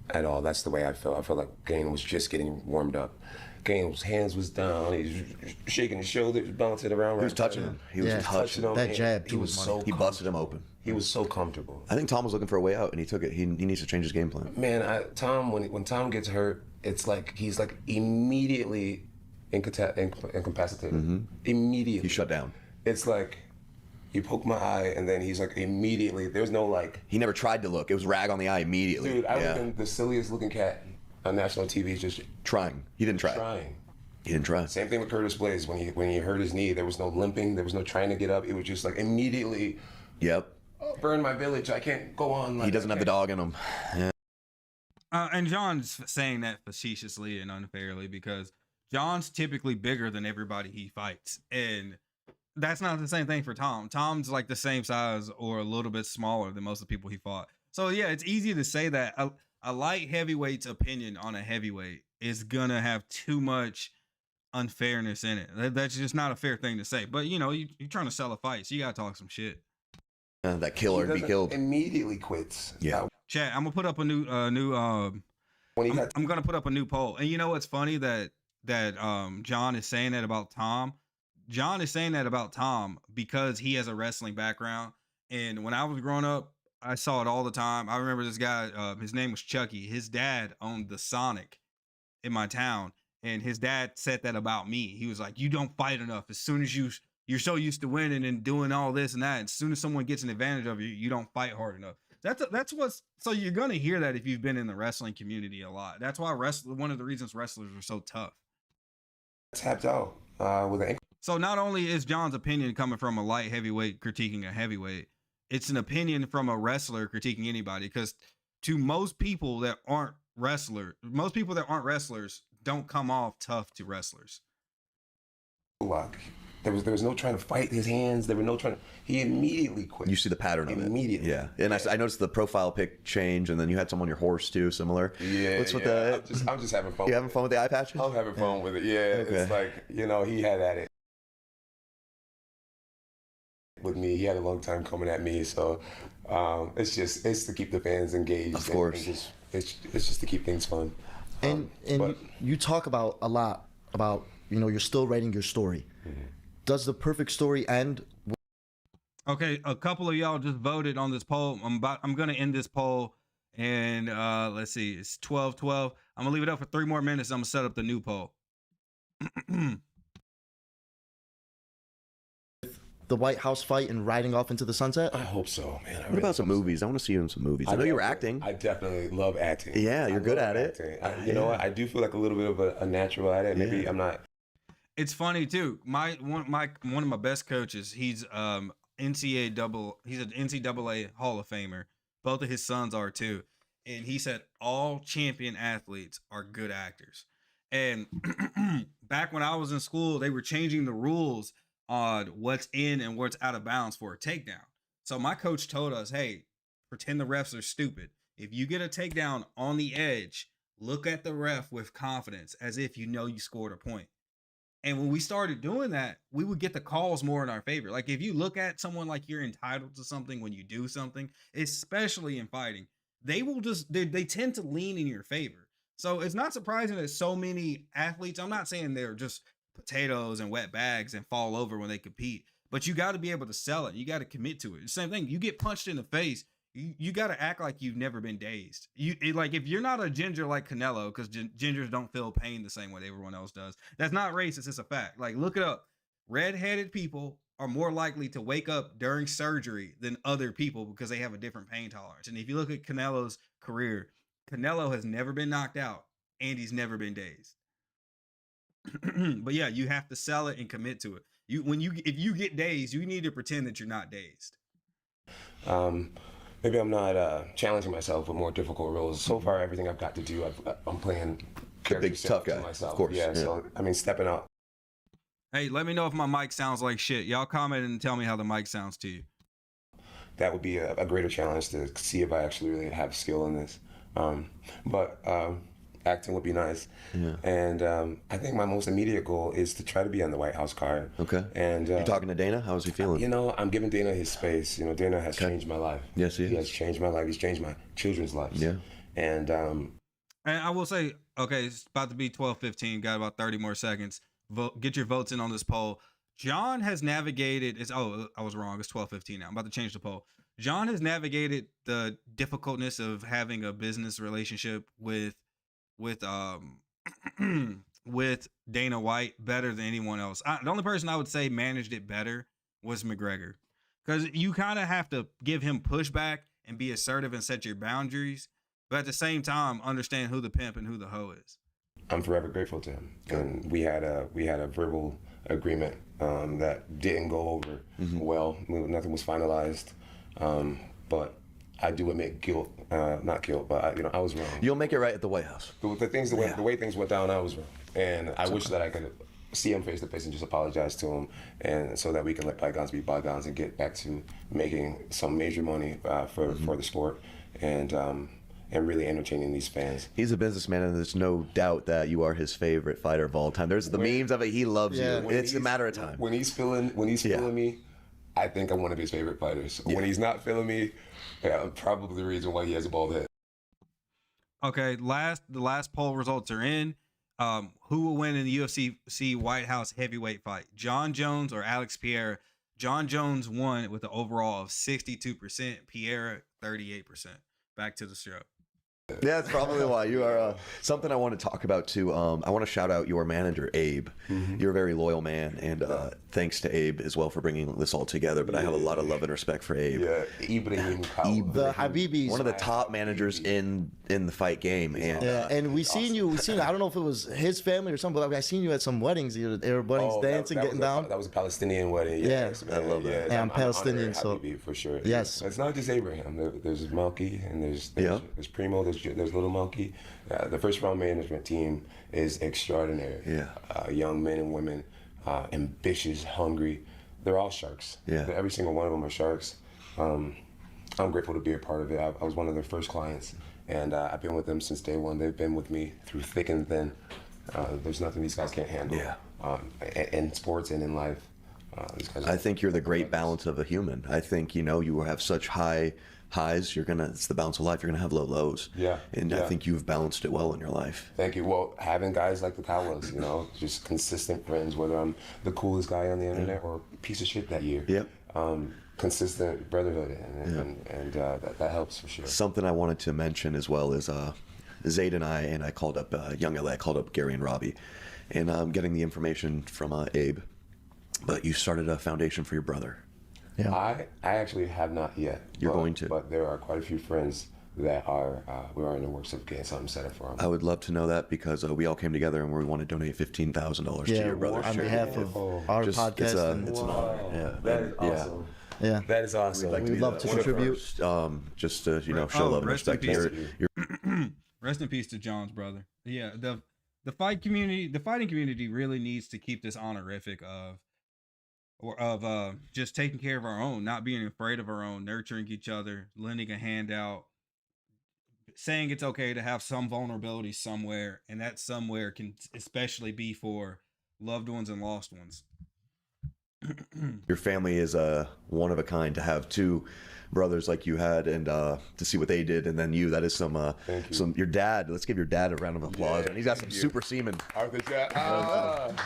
Speaker 13: at all. That's the way I felt. I felt like Gane was just getting warmed up. Gane's hands was down. He was shaking his shoulders, bouncing around.
Speaker 12: He was touching him. He was touching him.
Speaker 14: That jab,
Speaker 12: he busted him open.
Speaker 13: He was so comfortable.
Speaker 12: I think Tom was looking for a way out, and he took it. He needs to change his game plan.
Speaker 13: Man, Tom, when Tom gets hurt, it's like he's like immediately incapacitated.
Speaker 12: Mm-hmm.
Speaker 13: Immediately.
Speaker 12: He shut down.
Speaker 13: It's like He poked my eye, and then he's like, immediately, there's no like...
Speaker 12: He never tried to look. It was rag on the eye immediately.
Speaker 13: Dude, I would have been the silliest looking cat on national TV, just...
Speaker 12: Trying. He didn't try.
Speaker 13: Trying.
Speaker 12: He didn't try.
Speaker 13: Same thing with Curtis Blaze. When he hurt his knee, there was no limping, there was no trying to get up. It was just like immediately...
Speaker 12: Yep.
Speaker 13: Oh, burn my village, I can't go on. Like,
Speaker 12: He doesn't have the dog in him. Yeah.
Speaker 1: And John's saying that facetiously and unfairly because John's typically bigger than everybody he fights. And that's not the same thing for Tom. Tom's like the same size or a little bit smaller than most of the people he fought. So yeah, it's easy to say that a light heavyweight's opinion on a heavyweight is gonna have too much unfairness in it. That's just not a fair thing to say. But you know, you're trying to sell a fight, so you gotta talk some shit.
Speaker 12: That killer be killed.
Speaker 13: Immediately quits.
Speaker 12: Yeah.
Speaker 1: Chat, I'm gonna put up a new I'm gonna put up a new poll. And you know what's funny that John is saying that about Tom? John is saying that about Tom because he has a wrestling background. And when I was growing up, I saw it all the time. I remember this guy, his name was Chucky. His dad owned the Sonic in my town. And his dad said that about me. He was like, you don't fight enough. As soon as you're so used to winning and doing all this and that, as soon as someone gets an advantage of you, you don't fight hard enough. So you're gonna hear that if you've been in the wrestling community a lot. That's why one of the reasons wrestlers are so tough.
Speaker 13: Tapped out with an ankle.
Speaker 1: So not only is John's opinion coming from a light heavyweight critiquing a heavyweight, it's an opinion from a wrestler critiquing anybody. Because to most people that aren't wrestlers don't come off tough to wrestlers.
Speaker 13: Lock. There was no trying to fight his hands. There were no trying. He immediately quit.
Speaker 12: You see the pattern of it.
Speaker 13: Immediately.
Speaker 12: Yeah. And I noticed the profile pic change, and then you had some on your horse too, similar.
Speaker 13: Yeah.
Speaker 12: What's with that?
Speaker 13: I'm just having fun.
Speaker 12: You having fun with the eye patches?
Speaker 13: I'm having fun with it. Yeah.
Speaker 12: Okay.
Speaker 13: It's like, you know, he had at it with me. He had a long time coming at me. So it's to keep the fans engaged.
Speaker 12: Of course.
Speaker 13: And it's just to keep things fun.
Speaker 14: And you talk about a lot about, you know, you're still writing your story.
Speaker 13: Mm-hmm.
Speaker 14: Does the perfect story end?
Speaker 1: Okay, a couple of y'all just voted on this poll. I'm gonna end this poll, and let's see, it's 12:12. I'm gonna leave it up for 3 more minutes. I'm gonna set up the new poll.
Speaker 14: The White House fight and riding off into the sunset?
Speaker 13: I hope so, man.
Speaker 12: What about some movies? I want to see you in some movies. I know you were acting.
Speaker 13: I definitely love acting.
Speaker 12: Yeah, you're good at it.
Speaker 13: You know what? I do feel like a little bit of a natural at it. Maybe I'm not.
Speaker 1: It's funny too. One of my best coaches, he's NCAA he's an NCAA Hall of Famer. Both of his sons are too. And he said all champion athletes are good actors. And back when I was in school, they were changing the rules on what's in and what's out of bounds for a takedown. So my coach told us, hey, pretend the refs are stupid. If you get a takedown on the edge, look at the ref with confidence as if you know you scored a point. And when we started doing that, we would get the calls more in our favor. Like if you look at someone like you're entitled to something when you do something, especially in fighting, they tend to lean in your favor. So it's not surprising that so many athletes, I'm not saying they're just potatoes and wet bags and fall over when they compete, but you got to be able to sell it. You got to commit to it. Same thing. You get punched in the face. You got to act like you've never been dazed. Like if you're not a ginger like Canelo, because gingers don't feel pain the same way everyone else does. That's not racist. It's a fact. Like look it up. Redheaded people are more likely to wake up during surgery than other people because they have a different pain tolerance. And if you look at Canelo's career, Canelo has never been knocked out and he's never been dazed. But yeah, you have to sell it and commit to it. If you get dazed, you need to pretend that you're not dazed.
Speaker 13: Maybe I'm not challenging myself with more difficult roles. So far, everything I've got to do, I'm playing
Speaker 12: big tough guy,
Speaker 13: myself.
Speaker 12: Of course.
Speaker 13: Yeah, so I mean, stepping out.
Speaker 1: Hey, let me know if my mic sounds like shit. Y'all comment and tell me how the mic sounds to you.
Speaker 13: That would be a greater challenge to see if I actually really have skill in this. But acting would be nice.
Speaker 12: Yeah.
Speaker 13: And I think my most immediate goal is to try to be on the White House card.
Speaker 12: Okay.
Speaker 13: And
Speaker 12: you talking to Dana? How's he feeling?
Speaker 13: You know, I'm giving Dana his space. You know, Dana has changed my life.
Speaker 12: Yes, he
Speaker 13: has changed my life. He's changed my children's lives.
Speaker 12: Yeah.
Speaker 13: And
Speaker 1: I will say, okay, it's about to be 12:15. Got about 30 more seconds. Vote, get your votes in on this poll. John has navigated. I was wrong. It's 12:15 now. I'm about to change the poll. John has navigated the difficultness of having a business relationship with Dana White better than anyone else. The only person I would say managed it better was McGregor. because you kind of have to give him pushback and be assertive and set your boundaries, but at the same time, understand who the pimp and who the hoe is.
Speaker 13: I'm forever grateful to him, and we had a verbal agreement that didn't go over well. Nothing was finalized, but I do admit guilt, not guilt, but I was wrong.
Speaker 12: You'll make it right at the White House.
Speaker 13: The way things went down, I was wrong, and I wish that I could see him face to face and just apologize to him, and so that we can let bygones be bygones and get back to making some major money for the sport, and really entertaining these fans.
Speaker 12: He's a businessman, and there's no doubt that you are his favorite fighter of all time. There's the memes of it. He loves you. It's a matter of time.
Speaker 13: When he's feeling me, I think I'm one of his favorite fighters. When he's not feeling me, I'm probably the reason why he has a bald head.
Speaker 1: Okay, the last poll results are in. Who will win in the UFC White House heavyweight fight? Jon Jones or Alex Pereira? Jon Jones won with an overall of 62%. Pereira 38%. Back to the show.
Speaker 12: Yeah, that's probably why you are something I want to talk about too. I want to shout out your manager, Abe. You're a very loyal man, and thanks to Abe as well for bringing this all together. But I have a lot of love and respect for Abe.
Speaker 13: Yeah, Ibrahim,
Speaker 14: the Habibis,
Speaker 12: one of the top managers in the fight game. And
Speaker 14: and we seen you. I don't know if it was his family or something, but I seen you at some weddings. Everybody's dancing, getting down.
Speaker 13: That was a Palestinian wedding.
Speaker 14: Yes,
Speaker 13: I love that.
Speaker 14: Yeah, I'm Palestinian, so
Speaker 13: Habibi, for sure.
Speaker 14: Yes,
Speaker 13: it's not just Abraham. There's Malky, and there's Primo. There's Little Monkey. The first round management team is extraordinary.
Speaker 12: Yeah.
Speaker 13: Young men and women, ambitious, hungry. They're all sharks.
Speaker 12: Yeah.
Speaker 13: Every single one of them are sharks. I'm grateful to be a part of it. I was one of their first clients, and I've been with them since day one. They've been with me through thick and thin. There's nothing these guys can't handle. In sports and in life.
Speaker 12: I think you're the great balance of a human. I think you have such high highs. It's the balance of life. You're gonna have low lows. I think you've balanced it well in your life.
Speaker 13: Thank you. Well, having guys like the Kawas, just consistent friends, whether I'm the coolest guy on the internet or a piece of shit that year. Consistent brotherhood, and that helps for sure.
Speaker 12: Something I wanted to mention as well is Zayd and I called up Young LA. I called up Gary and Robbie, and I'm getting the information from Abe. But you started a foundation for your brother.
Speaker 14: Yeah.
Speaker 13: I actually have not yet.
Speaker 12: You're going to.
Speaker 13: But there are quite a few friends that we are in the works of getting something set up for them.
Speaker 12: I would love to know that, because we all came together and we want to donate $15,000 to your brother's
Speaker 14: on
Speaker 12: charity.
Speaker 14: behalf of our podcast.
Speaker 12: It's an honor. Yeah.
Speaker 13: That is awesome.
Speaker 14: Yeah.
Speaker 13: That is awesome.
Speaker 14: We'd love to contribute.
Speaker 12: Just to show love and respect.
Speaker 1: Rest in peace to John's brother. Yeah, the fighting community really needs to keep this honorific of just taking care of our own, not being afraid of our own, nurturing each other, lending a hand out, saying it's okay to have some vulnerability somewhere, and that somewhere can especially be for loved ones and lost ones.
Speaker 12: Your family is one of a kind. To have two brothers like you had, and to see what they did, and then you. That is some your dad. Let's give your dad a round of applause. And he's got some super semen.
Speaker 13: Arthur's dad.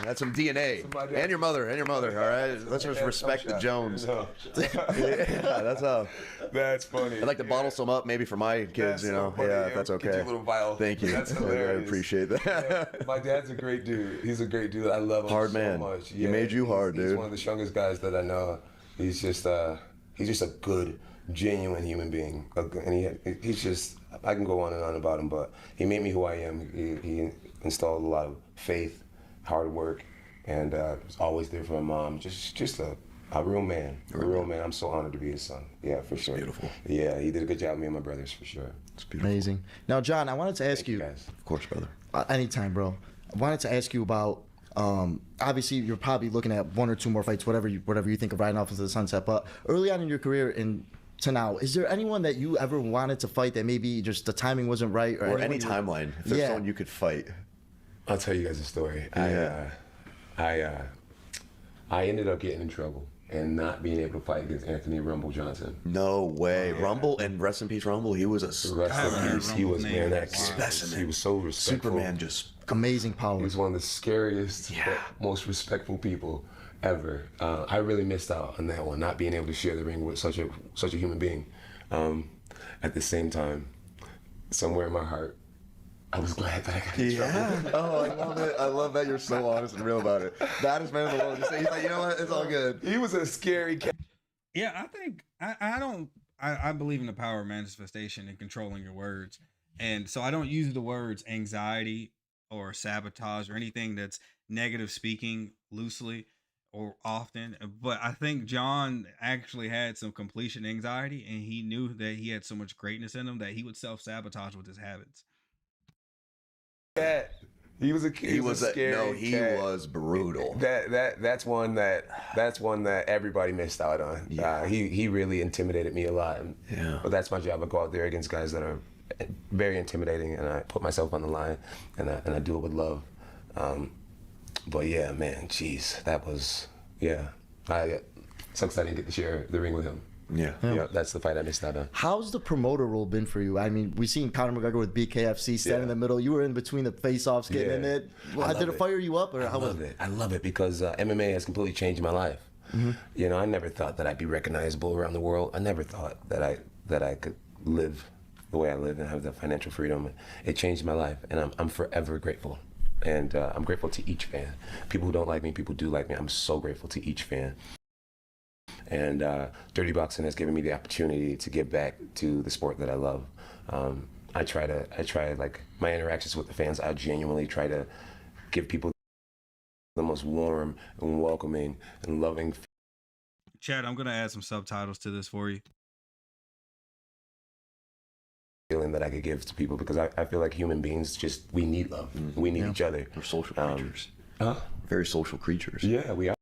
Speaker 12: That's some DNA. And your mother. All right. Let's just respect the Jones.
Speaker 13: That's funny.
Speaker 12: I'd like to bottle some up, maybe for my kids. If that's okay.
Speaker 13: Get you a little vial.
Speaker 12: Thank you.
Speaker 13: That's hilarious.
Speaker 12: I apprate that.
Speaker 13: Yeah. My dad's a great dude. He's a great dude. I love him
Speaker 12: hard
Speaker 13: so
Speaker 12: man.
Speaker 13: much.
Speaker 12: He made you hard, dude.
Speaker 13: He's one of the youngest guys that I know. He's just a good, genuine human being, and he's just, I can go on and on about him, but he made me who I am. He installed a lot of faith, hard work, and was always there for my mom. Just a real man, real man. I'm so honored to be his son. Yeah, for sure.
Speaker 12: Beautiful.
Speaker 13: Yeah, he did a good job, me and my brothers, for sure.
Speaker 12: It's beautiful.
Speaker 14: Amazing. Now, John, I wanted to ask you,
Speaker 13: guys.
Speaker 12: Of course, brother.
Speaker 14: Anytime, bro. I wanted to ask you about. Obviously, you're probably looking at one or two more fights, whatever you think of riding off into the sunset. But early on in your career to now, is there anyone that you ever wanted to fight that maybe just the timing wasn't right,
Speaker 12: or any timeline? If there's someone you could fight,
Speaker 13: I'll tell you guys a story.
Speaker 12: Yeah.
Speaker 13: I ended up getting in trouble and not being able to fight against Anthony Rumble Johnson.
Speaker 12: No way. Rumble, and rest in peace, Rumble. He was a
Speaker 13: he was specimen. He was so respectful.
Speaker 12: Superman, just
Speaker 14: amazing power.
Speaker 13: He was one of the scariest, most respectful people ever. I really missed out on that one, not being able to share the ring with such a human being. At the same time, somewhere in my heart, I was glad that I got in trouble.
Speaker 12: Oh, I love it. I love that you're so honest and real about it. Baddest man in the world. He's like, you know what? It's all good.
Speaker 13: He was a scary cat.
Speaker 1: Yeah, I think I believe in the power of manifestation and controlling your words. And so I don't use the words anxiety or sabotage or anything that's negative speaking loosely or often. But I think Jon actually had some completion anxiety, and he knew that he had so much greatness in him that he would self-sabotage with his habits.
Speaker 13: He was a kid. He was
Speaker 12: brutal.
Speaker 13: That's one that everybody missed out on.
Speaker 12: Yeah.
Speaker 13: He really intimidated me a lot.
Speaker 12: Yeah.
Speaker 13: But that's my job. I go out there against guys that are very intimidating, and I put myself on the line, and I do it with love. But yeah, man, jeez, that was sucks I didn't get to share the ring with him. Yeah, that's the fight I missed out on.
Speaker 14: How's the promoter role been for you? I mean, we've seen Conor McGregor with BKFC stand in the middle. You were in between the face-offs, getting in it. Did it fire you up, or how was it?
Speaker 13: I love it because MMA has completely changed my life.
Speaker 14: Mm-hmm.
Speaker 13: You know, I never thought that I'd be recognizable around the world. I never thought that I could live the way I live and have the financial freedom. It changed my life, and I'm forever grateful. And I'm grateful to each fan. People who don't like me, people do like me. I'm so grateful to each fan. And Dirty Boxing has given me the opportunity to give back to the sport that I love. I try like my interactions with the fans, I genuinely try to give people the most warm and welcoming and loving.
Speaker 1: Chad, I'm gonna add some subtitles to this for you.
Speaker 13: Feeling that I could give to people, because I feel like human beings we need love. Mm-hmm. We need each other.
Speaker 12: We're social creatures. Very social creatures.
Speaker 13: Yeah, we are.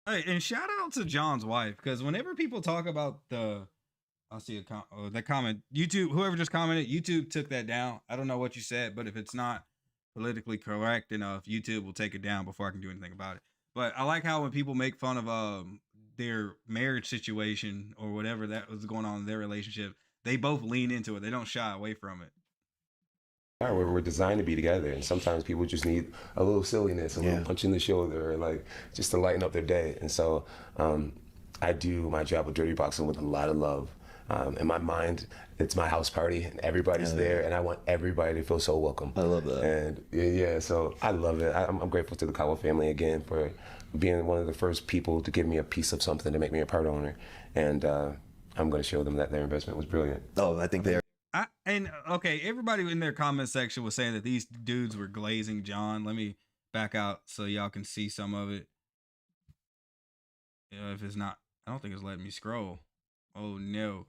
Speaker 1: Hey, and shout out to Jon's wife, because whenever people talk about I see the comment, YouTube, whoever just commented, YouTube took that down. I don't know what you said, but if it's not politically correct enough, YouTube will take it down before I can do anything about it. But I like how when people make fun of their marriage situation or whatever that was going on in their relationship, they both lean into it. They don't shy away from it.
Speaker 13: We're designed to be together, and sometimes people just need a little silliness, a little punch in the shoulder, or like just to lighten up their day. And so I do my job with Dirty Boxing with a lot of love. In my mind, it's my house party, and everybody's there, and I want everybody to feel so welcome. I love that. And yeah, so I love it. I'm grateful to the Cowell family again for being one of the first people to give me a piece of something to make me a part owner. And I'm going to show them that their investment was brilliant.
Speaker 12: Oh, I think they are.
Speaker 1: Okay, everybody in their comment section was saying that these dudes were glazing Jon. Let me back out so y'all can see some of it. If it's not, I don't think it's letting me scroll. Oh no,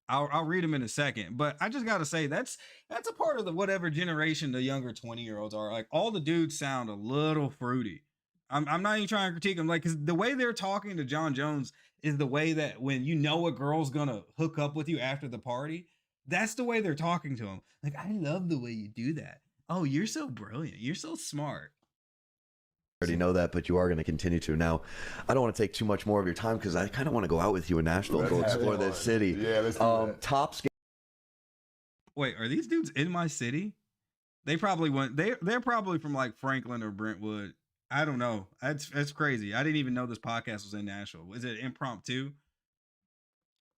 Speaker 1: I'll read them in a second. But I just gotta say that's a part of the whatever generation the younger 20-year-olds are. Like, all the dudes sound a little fruity. I'm not even trying to critique them, like, because the way they're talking to Jon Jones is the way that when you know a girl's gonna hook up with you after the party, that's the way they're talking to him. Like, I love the way you do that. Oh, you're so brilliant. You're so smart.
Speaker 12: I already know that, but you are going to continue to. Now, I don't want to take too much more of your time because I kind of want to go out with you in Nashville and go explore this city.
Speaker 13: Yeah, let's do that.
Speaker 12: Top skate.
Speaker 1: Wait, are these dudes in my city? They probably went. They're probably from like Franklin or Brentwood. I don't know. That's crazy. I didn't even know this podcast was in Nashville. Is it impromptu?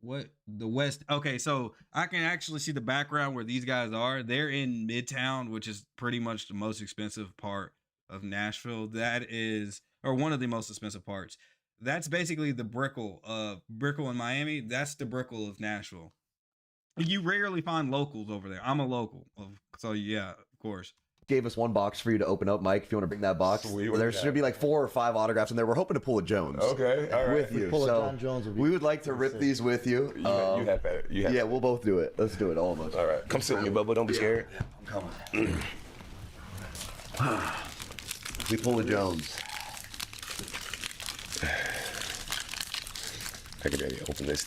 Speaker 1: What the West? Okay, so I can actually see the background where these guys are. They're in Midtown, which is pretty much the most expensive part of Nashville. That is, or one of the most expensive parts. That's basically the Brickell in Miami. That's the Brickell of Nashville. You rarely find locals over there. I'm a local, so yeah, of course.
Speaker 12: Gave us one box for you to open up, Mike, if you want to bring that box.
Speaker 13: Sweet,
Speaker 12: there should be like 4 or 5 autographs in there. We're hoping to pull a Jones.
Speaker 13: Okay, all right.
Speaker 12: With you.
Speaker 14: Pull a
Speaker 12: So
Speaker 14: Jon Jones would be
Speaker 12: we would like to rip these with you.
Speaker 13: You have better.
Speaker 12: Yeah, we'll both do it. Let's do it, all of us.
Speaker 13: All right. Come sit with me, Bubba. Don't be scared.
Speaker 12: I'm coming. We pull a Jones.
Speaker 13: I could maybe open this.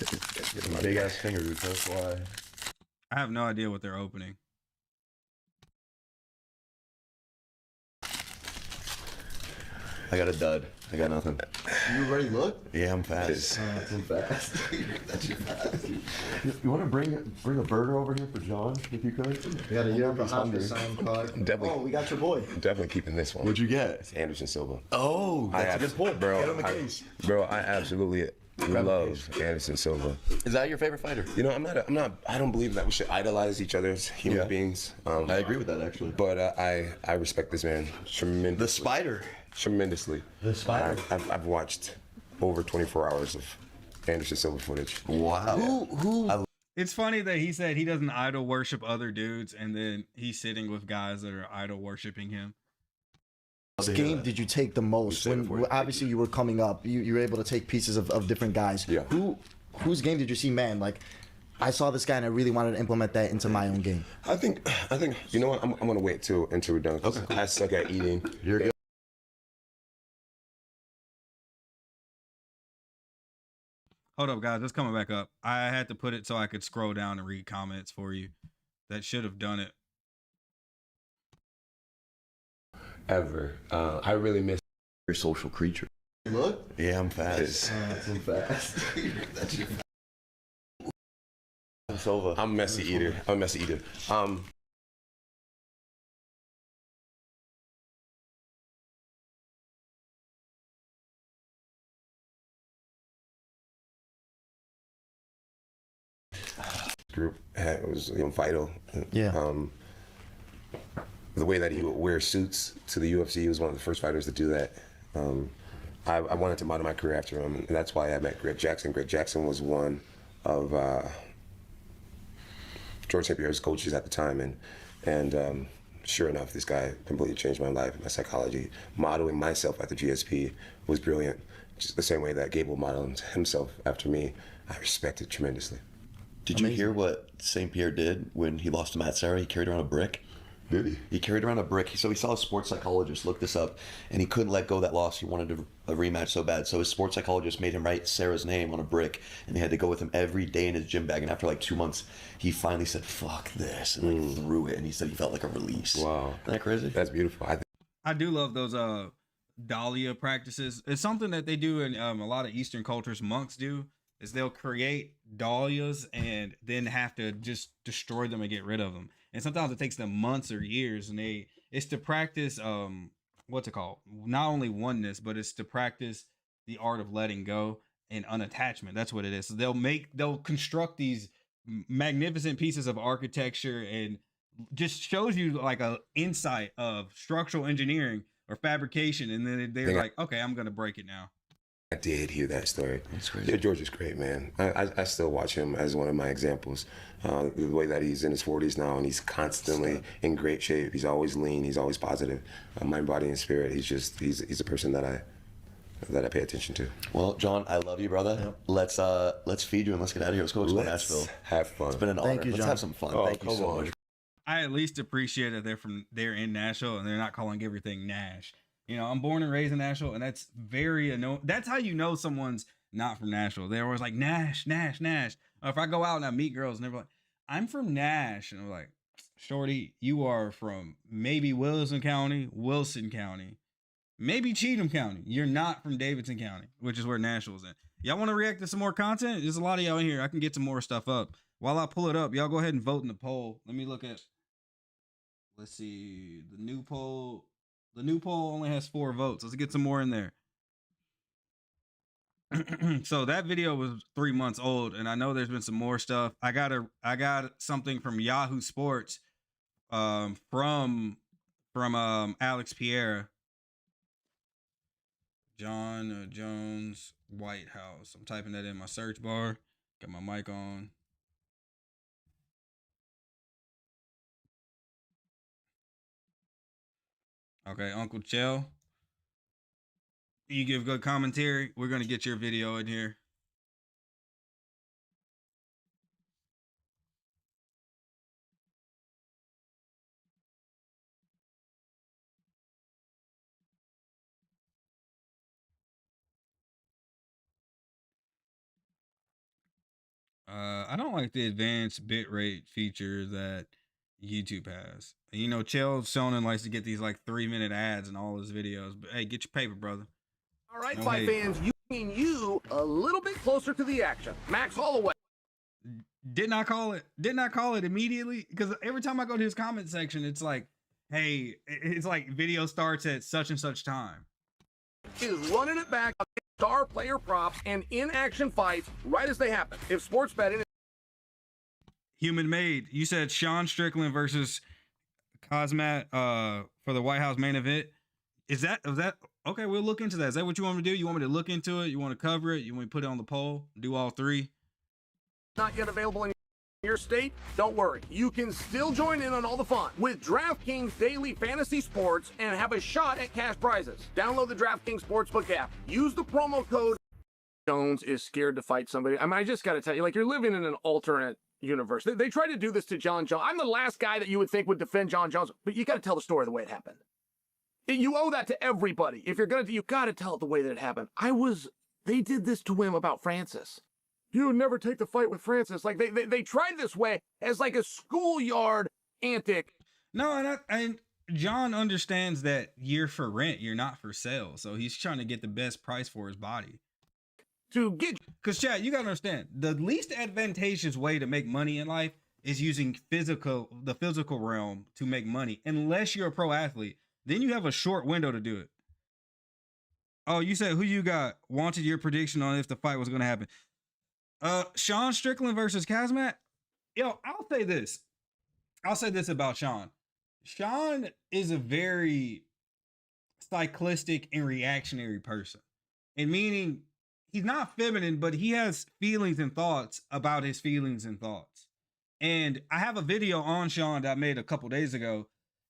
Speaker 12: Big ass finger, dude. That's why.
Speaker 1: I have no idea what they're opening.
Speaker 12: I got a dud. I got nothing.
Speaker 14: You already look?
Speaker 12: Yeah, I'm fast. I'm fast. That's your fast. You want to bring a burger over here for Jon, if you could?
Speaker 14: We got a year behind the sound card.
Speaker 13: Definitely.
Speaker 14: Oh, we got your boy.
Speaker 13: Definitely keeping this one.
Speaker 12: What'd you get?
Speaker 13: It's Anderson Silva.
Speaker 12: Oh, that's a good point,
Speaker 13: bro.
Speaker 12: Get on the case.
Speaker 13: Bro, I absolutely love Anderson Silva.
Speaker 12: Is that your favorite fighter?
Speaker 13: You know, I don't believe that we should idolize each other as human beings.
Speaker 12: I agree with that, actually.
Speaker 13: But I respect this man tremendously.
Speaker 12: The Spider.
Speaker 13: Tremendously.
Speaker 14: The Spider.
Speaker 13: I've watched over 24 hours of Anderson Silva footage.
Speaker 12: Wow.
Speaker 1: It's funny that he said he doesn't idol worship other dudes, and then he's sitting with guys that are idol worshiping him.
Speaker 14: What game did you take the most? When obviously you were coming up, you were able to take pieces of different guys.
Speaker 13: Yeah.
Speaker 14: Whose game did you see, man? Like, I saw this guy and I really wanted to implement that into my own game.
Speaker 13: I think you know what? I'm gonna wait until we're done. Okay. I suck at eating.
Speaker 12: You're good.
Speaker 1: Hold up, guys. It's coming back up. I had to put it so I could scroll down and read comments for you. That should have done it.
Speaker 13: Ever. I really miss
Speaker 12: your social creature.
Speaker 14: Look?
Speaker 12: Yeah, I'm fast.
Speaker 14: I'm fast.
Speaker 12: That's your
Speaker 13: Silva. I'm a messy eater. Group was vital.
Speaker 14: Yeah.
Speaker 13: The way that he would wear suits to the UFC, he was one of the first fighters to do that. I wanted to model my career after him, and that's why I met Greg Jackson. Greg Jackson was one of George St. Pierre's coaches at the time, and sure enough, this guy completely changed my life, my psychology. Modeling myself at the GSP was brilliant, just the same way that Gable modeled himself after me. I respect it tremendously.
Speaker 12: Did you hear what St. Pierre did when he lost to Matt Serra? He carried around a brick.
Speaker 13: Did he?
Speaker 12: He carried around a brick. So he saw a sports psychologist, look this up, and he couldn't let go of that loss. He wanted a rematch so bad. So his sports psychologist made him write Sarah's name on a brick, and they had to go with him every day in his gym bag. And after like 2 months, he finally said, "Fuck this," and like threw it. And he said he felt like a release.
Speaker 13: Wow.
Speaker 12: Isn't that crazy?
Speaker 13: That's beautiful.
Speaker 1: I do love those Dahlia practices. It's something that they do in a lot of Eastern cultures. Monks do. Is they'll create dahlias and then have to just destroy them and get rid of them. And sometimes it takes them months or years. And it's to practice what's it called? Not only oneness, but it's to practice the art of letting go and unattachment. That's what it is. So they'll construct these magnificent pieces of architecture, and just shows you like a insight of structural engineering or fabrication. And then they're like, okay, I'm gonna break it now.
Speaker 13: I did hear that story.
Speaker 12: That's crazy.
Speaker 13: Yeah, George is great, man. I still watch him as one of my examples. The way that he's in his 40s now, and he's constantly in great shape. He's always lean. He's always positive. Mind, body, and spirit. He's a person that I pay attention to.
Speaker 12: Well, John, I love you, brother. Yep. Let's feed you and let's get out of here. Let's go to Nashville.
Speaker 13: Have fun.
Speaker 12: It's been an honor.
Speaker 14: Thank you,
Speaker 12: let's
Speaker 14: John.
Speaker 12: have some fun.
Speaker 13: Oh,
Speaker 12: Thank you so much.
Speaker 1: I at least appreciate that they're in Nashville and they're not calling everything Nash. You know, I'm born and raised in Nashville, and that's very annoying. That's how you know someone's not from Nashville. They're always like, Nash, Nash, Nash. If I go out and I meet girls, and they're like, I'm from Nash. And I'm like, shorty, you are from maybe Wilson County, maybe Cheatham County. You're not from Davidson County, which is where Nashville's in. Y'all want to react to some more content? There's a lot of y'all in here. I can get some more stuff up. While I pull it up, y'all go ahead and vote in the poll. Let me look at, let's see, the new poll. The new poll only has 4 votes. Let's get some more in there. So that video was 3 months old, and I know there's been some more stuff. I got something from Yahoo Sports, from Alex Pereira. Jon Jones White House. I'm typing that in my search bar. Got my mic on. Okay, Uncle Chael, you give good commentary. We're gonna get your video in here. I don't like the advanced bitrate feature that YouTube has. You know, Chael Sonnen likes to get these like 3-minute ads in all his videos. But hey, get your paper, brother.
Speaker 16: All right,
Speaker 1: No
Speaker 16: fight
Speaker 1: hate.
Speaker 16: fans, you mean you a little bit closer to the action. Max Holloway.
Speaker 1: Did not call it immediately, because every time I go to his comment section, it's like, hey, it's like video starts at such and such time.
Speaker 16: Is running it back, star player props, and in-action fights right as they happen. If sports betting is
Speaker 1: Human made. You said Sean Strickland versus Cosmat for the White House main event. Was that Okay, we'll look into that. Is that what you want me to do? You want me to look into it? You want to cover it? You want me to put it on the poll? Do all three?
Speaker 16: Not yet available in your state? Don't worry. You can still join in on all the fun with DraftKings Daily Fantasy Sports and have a shot at cash prizes. Download the DraftKings Sportsbook app. Use the promo code Jones is scared to fight somebody. I mean, I just got to tell you, like, you're living in an alternate universe. They tried to do this to Jon Jones. I'm the last guy that you would think would defend Jon Jones, but you got to tell the story the way it happened. You owe that to everybody. If you're going to, you got to tell it the way that it happened. They did this to him about Francis. You would never take the fight with Francis. Like, they tried this way as like a schoolyard antic.
Speaker 1: No, and Jon understands that you're for rent, you're not for sale. So he's trying to get the best price for his body. Because Chad, you gotta understand, the least advantageous way to make money in life is using the physical realm to make money, unless you're a pro athlete. Then you have a short window to do it. Oh, you said who you got? Wanted your prediction on if the fight was gonna happen. Sean Strickland versus Kazmat. Yo, I'll say this. I'll say this about Sean. Sean is a very cyclistic and reactionary person. And meaning he's not feminine, but he has feelings and thoughts about his feelings and thoughts. And I have a video on Sean that I made a couple days ago.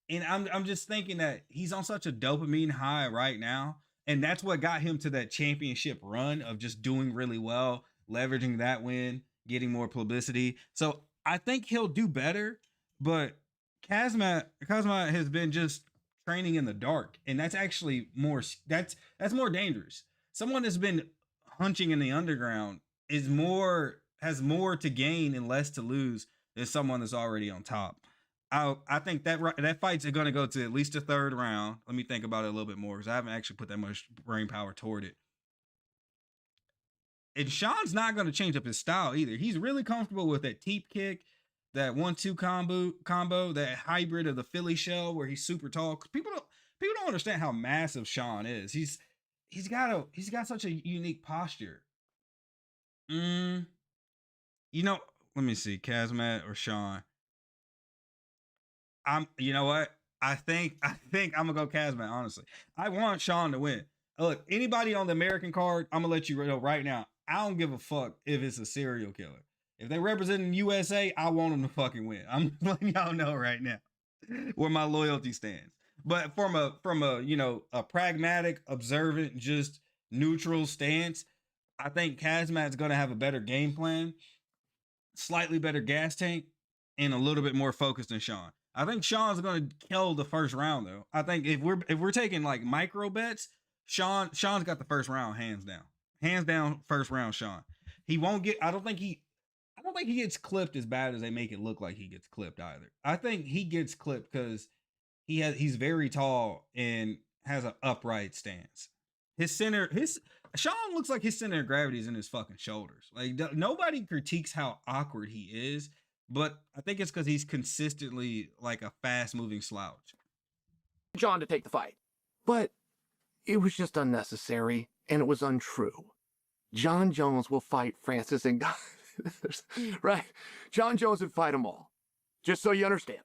Speaker 1: And I'm just thinking that he's on such a dopamine high right now. And that's what got him to that championship run of just doing really well, leveraging that win, getting more publicity. So I think he'll do better. But Kazmat has been just training in the dark. And that's actually that's more dangerous. Someone that's been hunching in the underground has more to gain and less to lose than someone that's already on top. I think that fight's going to go to at least a third round. Let me think about it a little bit more because I haven't actually put that much brain power toward it. And Sean's not going to change up his style either. He's really comfortable with that teep kick, that 1-2 combo, that hybrid of the Philly shell where he's super tall. People don't understand how massive Sean is. He's got such a unique posture. You know, let me see, Kazmat or Sean. You know what? I think I'm gonna go Kazmat, honestly. I want Sean to win. Look, anybody on the American card, I'm gonna let you know right now. I don't give a fuck if it's a serial killer. If they represent USA, I want them to fucking win. I'm letting y'all know right now where my loyalty stands. But from a you know, a pragmatic, observant, just neutral stance, I think Kazmat's gonna have a better game plan, slightly better gas tank, and a little bit more focused than Sean. I think Sean's gonna kill the first round though. I think if we're taking like micro bets, Sean's got the first round hands down. Hands down, first round, Sean. He won't get. I don't think he gets clipped as bad as they make it look like he gets clipped either. I think he gets clipped because he's very tall and has an upright stance. Sean looks like his center of gravity is in his fucking shoulders. Like nobody critiques how awkward he is, but I think it's because he's consistently like a fast moving slouch.
Speaker 16: Jon to take the fight, but it was just unnecessary and it was untrue. Jon Jones will fight Francis and right? Jon Jones would fight them all. Just so you understand.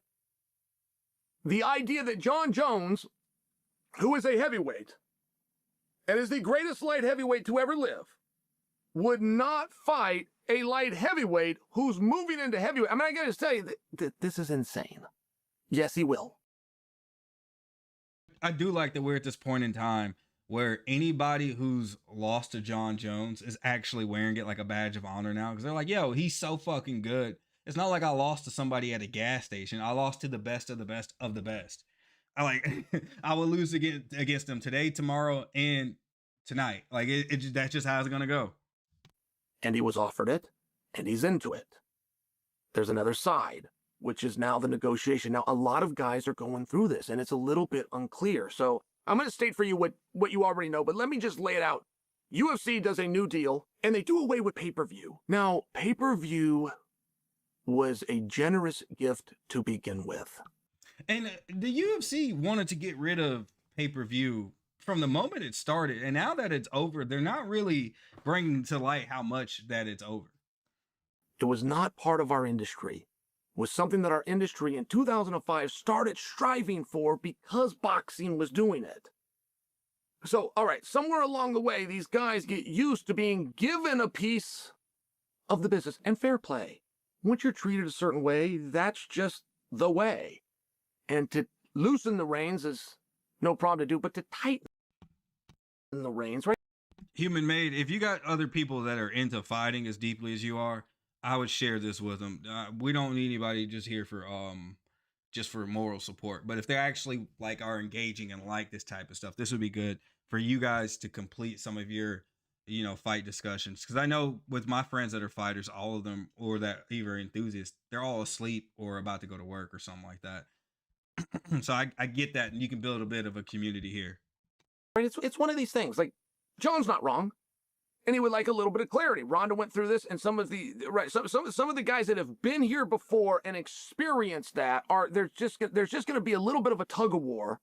Speaker 16: The idea that Jon Jones, who is a heavyweight and is the greatest light heavyweight to ever live, would not fight a light heavyweight who's moving into heavyweight. I mean, I gotta tell you that this is insane. Yes, he will.
Speaker 1: I do like that we're at this point in time where anybody who's lost to Jon Jones is actually wearing it like a badge of honor now. Because they're like, yo, he's so fucking good. It's not like I lost to somebody at a gas station. I lost to the best of the best of the best. I will lose against them today, tomorrow, and tonight. Like that's just how it's gonna go.
Speaker 16: And he was offered it, and he's into it. There's another side, which is now the negotiation. Now, a lot of guys are going through this, and it's a little bit unclear. So I'm going to state for you what you already know, but let me just lay it out. UFC does a new deal, and they do away with pay-per-view. Now, pay-per-view was a generous gift to begin with.
Speaker 1: And the UFC wanted to get rid of pay-per-view from the moment it started, and now that it's over, they're not really bringing to light how much that it's over.
Speaker 16: It was not part of our industry. It was something that our industry in 2005 started striving for because boxing was doing it. So, all right, somewhere along the way, these guys get used to being given a piece of the business and fair play. Once you're treated a certain way, that's just the way. And to loosen the reins is no problem to do, but to tighten the reins, right?
Speaker 1: Human made. If you got other people that are into fighting as deeply as you are, I would share this with them. We don't need anybody just here for moral support. But if they actually like are engaging and like this type of stuff, this would be good for you guys to complete some of your, fight discussions. Because I know with my friends that are fighters, all of them, or that either enthusiasts, they're all asleep or about to go to work or something like that. So I get that, and you can build a bit of a community here.
Speaker 16: Right? It's one of these things. Like, John's not wrong, and he would like a little bit of clarity. Ronda went through this, and some of the guys that have been here before and experienced that there's just going to be a little bit of a tug of war,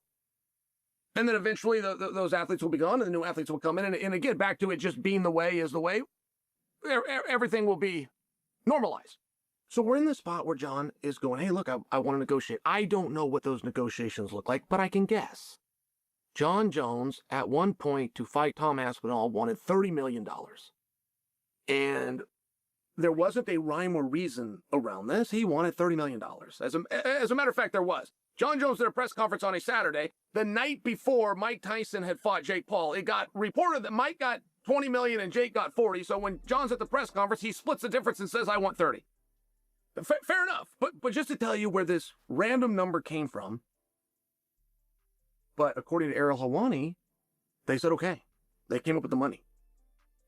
Speaker 16: and then eventually those athletes will be gone, and the new athletes will come in, and again, back to it just being the way is the way. Everything will be normalized. So we're in the spot where Jon is going, hey, look, I want to negotiate. I don't know what those negotiations look like, but I can guess. Jon Jones, at one point, to fight Tom Aspinall, wanted $30 million. And there wasn't a rhyme or reason around this. He wanted $30 million. As a matter of fact, there was. Jon Jones did a press conference on a Saturday, the night before Mike Tyson had fought Jake Paul. It got reported that Mike got $20 million and Jake got 40. So when Jon's at the press conference, he splits the difference and says, I want 30. Fair enough. But just to tell you where this random number came from, but according to Ariel Helwani, they said, okay. They came up with the money.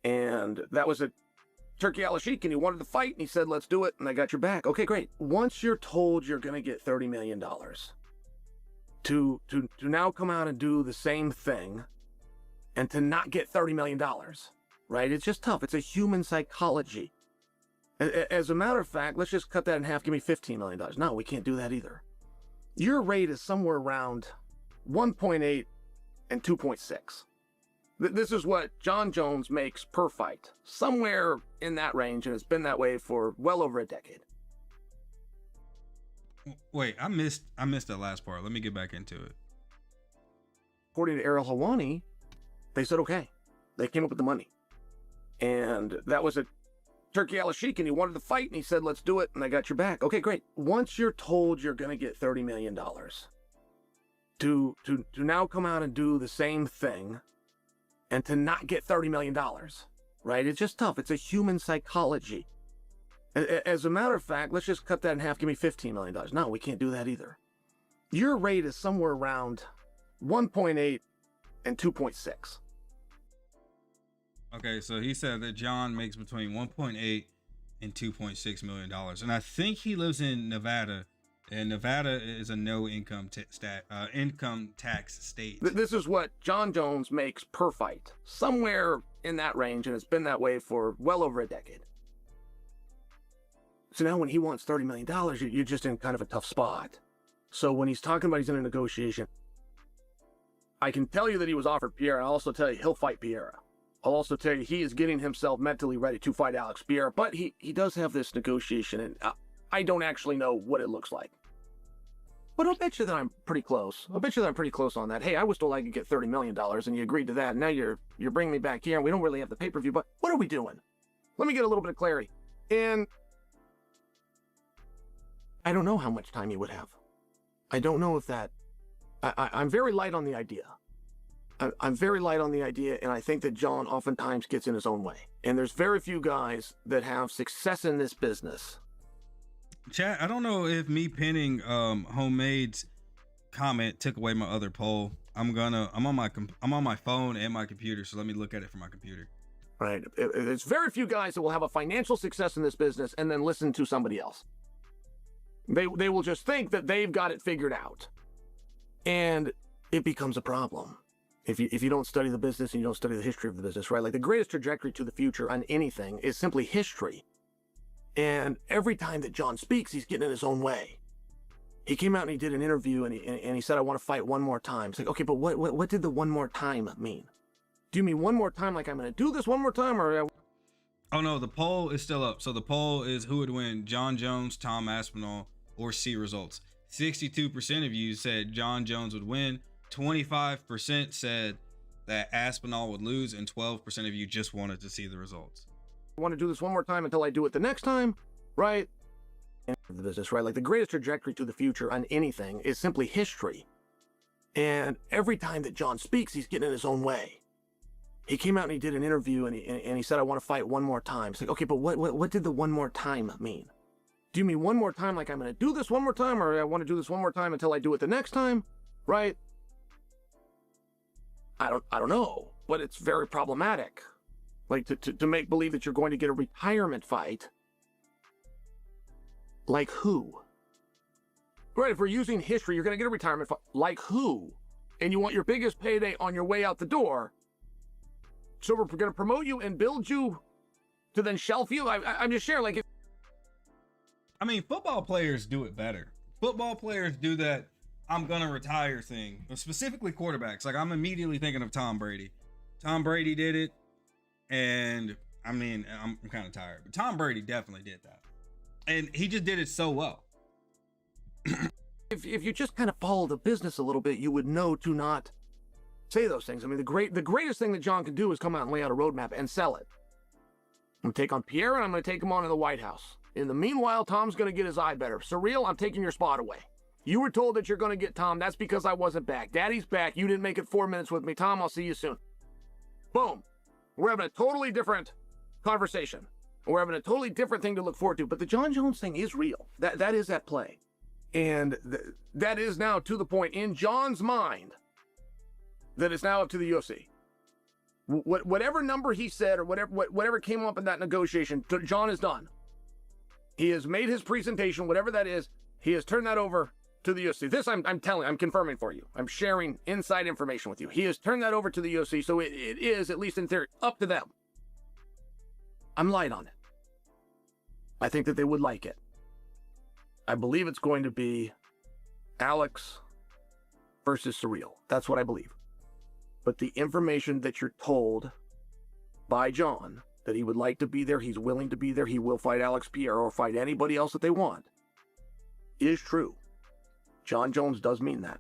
Speaker 16: And that was a Turkey Al-Sheikh, and he wanted to fight, and he said, let's do it, and I got your back. Okay, great. Once you're told you're going to get $30 million, to now come out and do the same thing, and to not get $30 million, right? It's just tough. It's a human psychology. As a matter of fact, let's just cut that in half. Give me $15 million. No, we can't do that either. Your rate is somewhere around 1.8 and 2.6. This is what Jon Jones makes per fight. Somewhere in that range, and it's been that way for well over a decade.
Speaker 1: Wait, I missed that last part. Let me get back into it.
Speaker 16: According to Ariel Helwani, they said, okay. They came up with the money. And that was a Turkey Al-Sheikh, and he wanted to fight, and he said, let's do it, and I got your back. Okay, great. Once you're told you're going to get $30 million, to now come out and do the same thing, and to not get $30 million, right? It's just tough. It's a human psychology. As a matter of fact, let's just cut that in half. Give me $15 million. No, we can't do that either. Your rate is somewhere around 1.8 and 2.6.
Speaker 1: Okay, so he said that Jon makes between 1.8 and 2.6 million dollars, and I think he lives in Nevada, and Nevada is a no income tax state.
Speaker 16: This is what Jon Jones makes per fight, somewhere in that range, and it's been that way for well over a decade. So now when he wants $30 million, you're just in kind of a tough spot. So when he's talking about he's in a negotiation, I can tell you that he was offered Pereira. I'll also tell you he'll fight Pereira. I'll also tell you he is getting himself mentally ready to fight Alex Pereira, but he does have this negotiation, and I don't actually know what it looks like. But I'll bet you that I'm pretty close. I'll bet you that I'm pretty close on that. Hey, I was told I could get $30 million, and you agreed to that, and now you're bringing me back here, and we don't really have the pay-per-view, but what are we doing? Let me get a little bit of clarity. And I don't know how much time he would have. I don't know if that... I'm very light on the idea. I'm very light on the idea, and I think that Jon oftentimes gets in his own way. And there's very few guys that have success in this business.
Speaker 1: Chat, I don't know if me pinning Homemade's comment took away my other poll. I'm on my phone and my computer, so let me look at it from my computer.
Speaker 16: Right. There's very few guys that will have a financial success in this business and then listen to somebody else. They will just think that they've got it figured out. And it becomes a problem. If you don't study the business and you don't study the history of the business, right? Like the greatest trajectory to the future on anything is simply history. And every time that Jon speaks, he's getting in his own way. He came out and he did an interview and he said, I want to fight one more time. It's like, okay, but what did the one more time mean? Do you mean one more time like I'm going to do this one more time? Or
Speaker 1: Oh no, the poll is still up. So the poll is who would win, Jon Jones, Tom Aspinall, or C results. 62% of you said Jon Jones would win. 25% said that Aspinall would lose, and 12% of you just wanted to see the results.
Speaker 16: I want to do this one more time until I do it the next time, right? In the business, right? Like the greatest trajectory to the future on anything is simply history. And every time that Jon speaks, he's getting in his own way. He came out and he did an interview and he said, I want to fight one more time. It's like, okay, but what did the one more time mean? Do you mean one more time like I'm going to do this one more time, or I want to do this one more time until I do it the next time, right? I don't know, but it's very problematic. Like to make believe that you're going to get a retirement fight. Like who? Right, if we're using history, you're going to get a retirement fight. Like who? And you want your biggest payday on your way out the door. So we're going to promote you and build you to then shelf you? I'm just sharing, like...
Speaker 1: I mean, football players do it better. Football players do that I'm going to retire thing. Specifically quarterbacks. Like, I'm immediately thinking of Tom Brady. Tom Brady did it. And, I mean, I'm kind of tired. But Tom Brady definitely did that. And he just did it so well.
Speaker 16: If you just kind of follow the business a little bit, you would know to not say those things. I mean, the greatest thing that Jon can do is come out and lay out a roadmap and sell it. I'm going to take on Pierre, and I'm going to take him on in the White House. In the meanwhile, Tom's going to get his eye better. Surreal, I'm taking your spot away. You were told that you're going to get Tom. That's because I wasn't back. Daddy's back. You didn't make it 4 minutes with me. Tom, I'll see you soon. Boom. We're having a totally different conversation. We're having a totally different thing to look forward to. But the Jon Jones thing is real. That is at play. And that is now to the point in Jon's mind that it's now up to the UFC. Whatever number he said or whatever came up in that negotiation, Jon is done. He has made his presentation, whatever that is. He has turned that over to the UFC. This I'm confirming for you. I'm sharing inside information with you. He has turned that over to the UFC, so it is, at least in theory, up to them. I'm light on it. I think that they would like it. I believe it's going to be Alex versus Surreal. That's what I believe. But the information that you're told by Jon, that he would like to be there, he's willing to be there, he will fight Alex Pereira or fight anybody else that they want, is true. Jon Jones does mean that.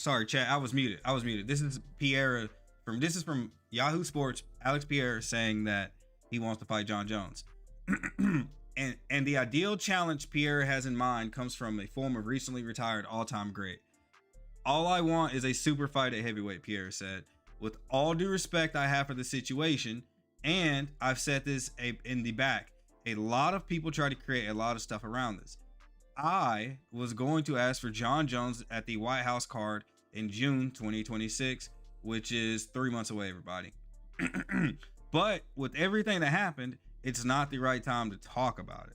Speaker 1: Sorry, chat. I was muted. This is Pereira from Yahoo Sports. Alex Pereira saying that he wants to fight Jon Jones. and the ideal challenge Pereira has in mind comes from a former recently retired all-time great. All I want is a super fight at heavyweight, Pereira said. With all due respect I have for the situation, and I've said this in the back, a lot of people try to create a lot of stuff around this. I was going to ask for Jon Jones at the White House card in June 2026, which is 3 months away, everybody. But with everything that happened, it's not the right time to talk about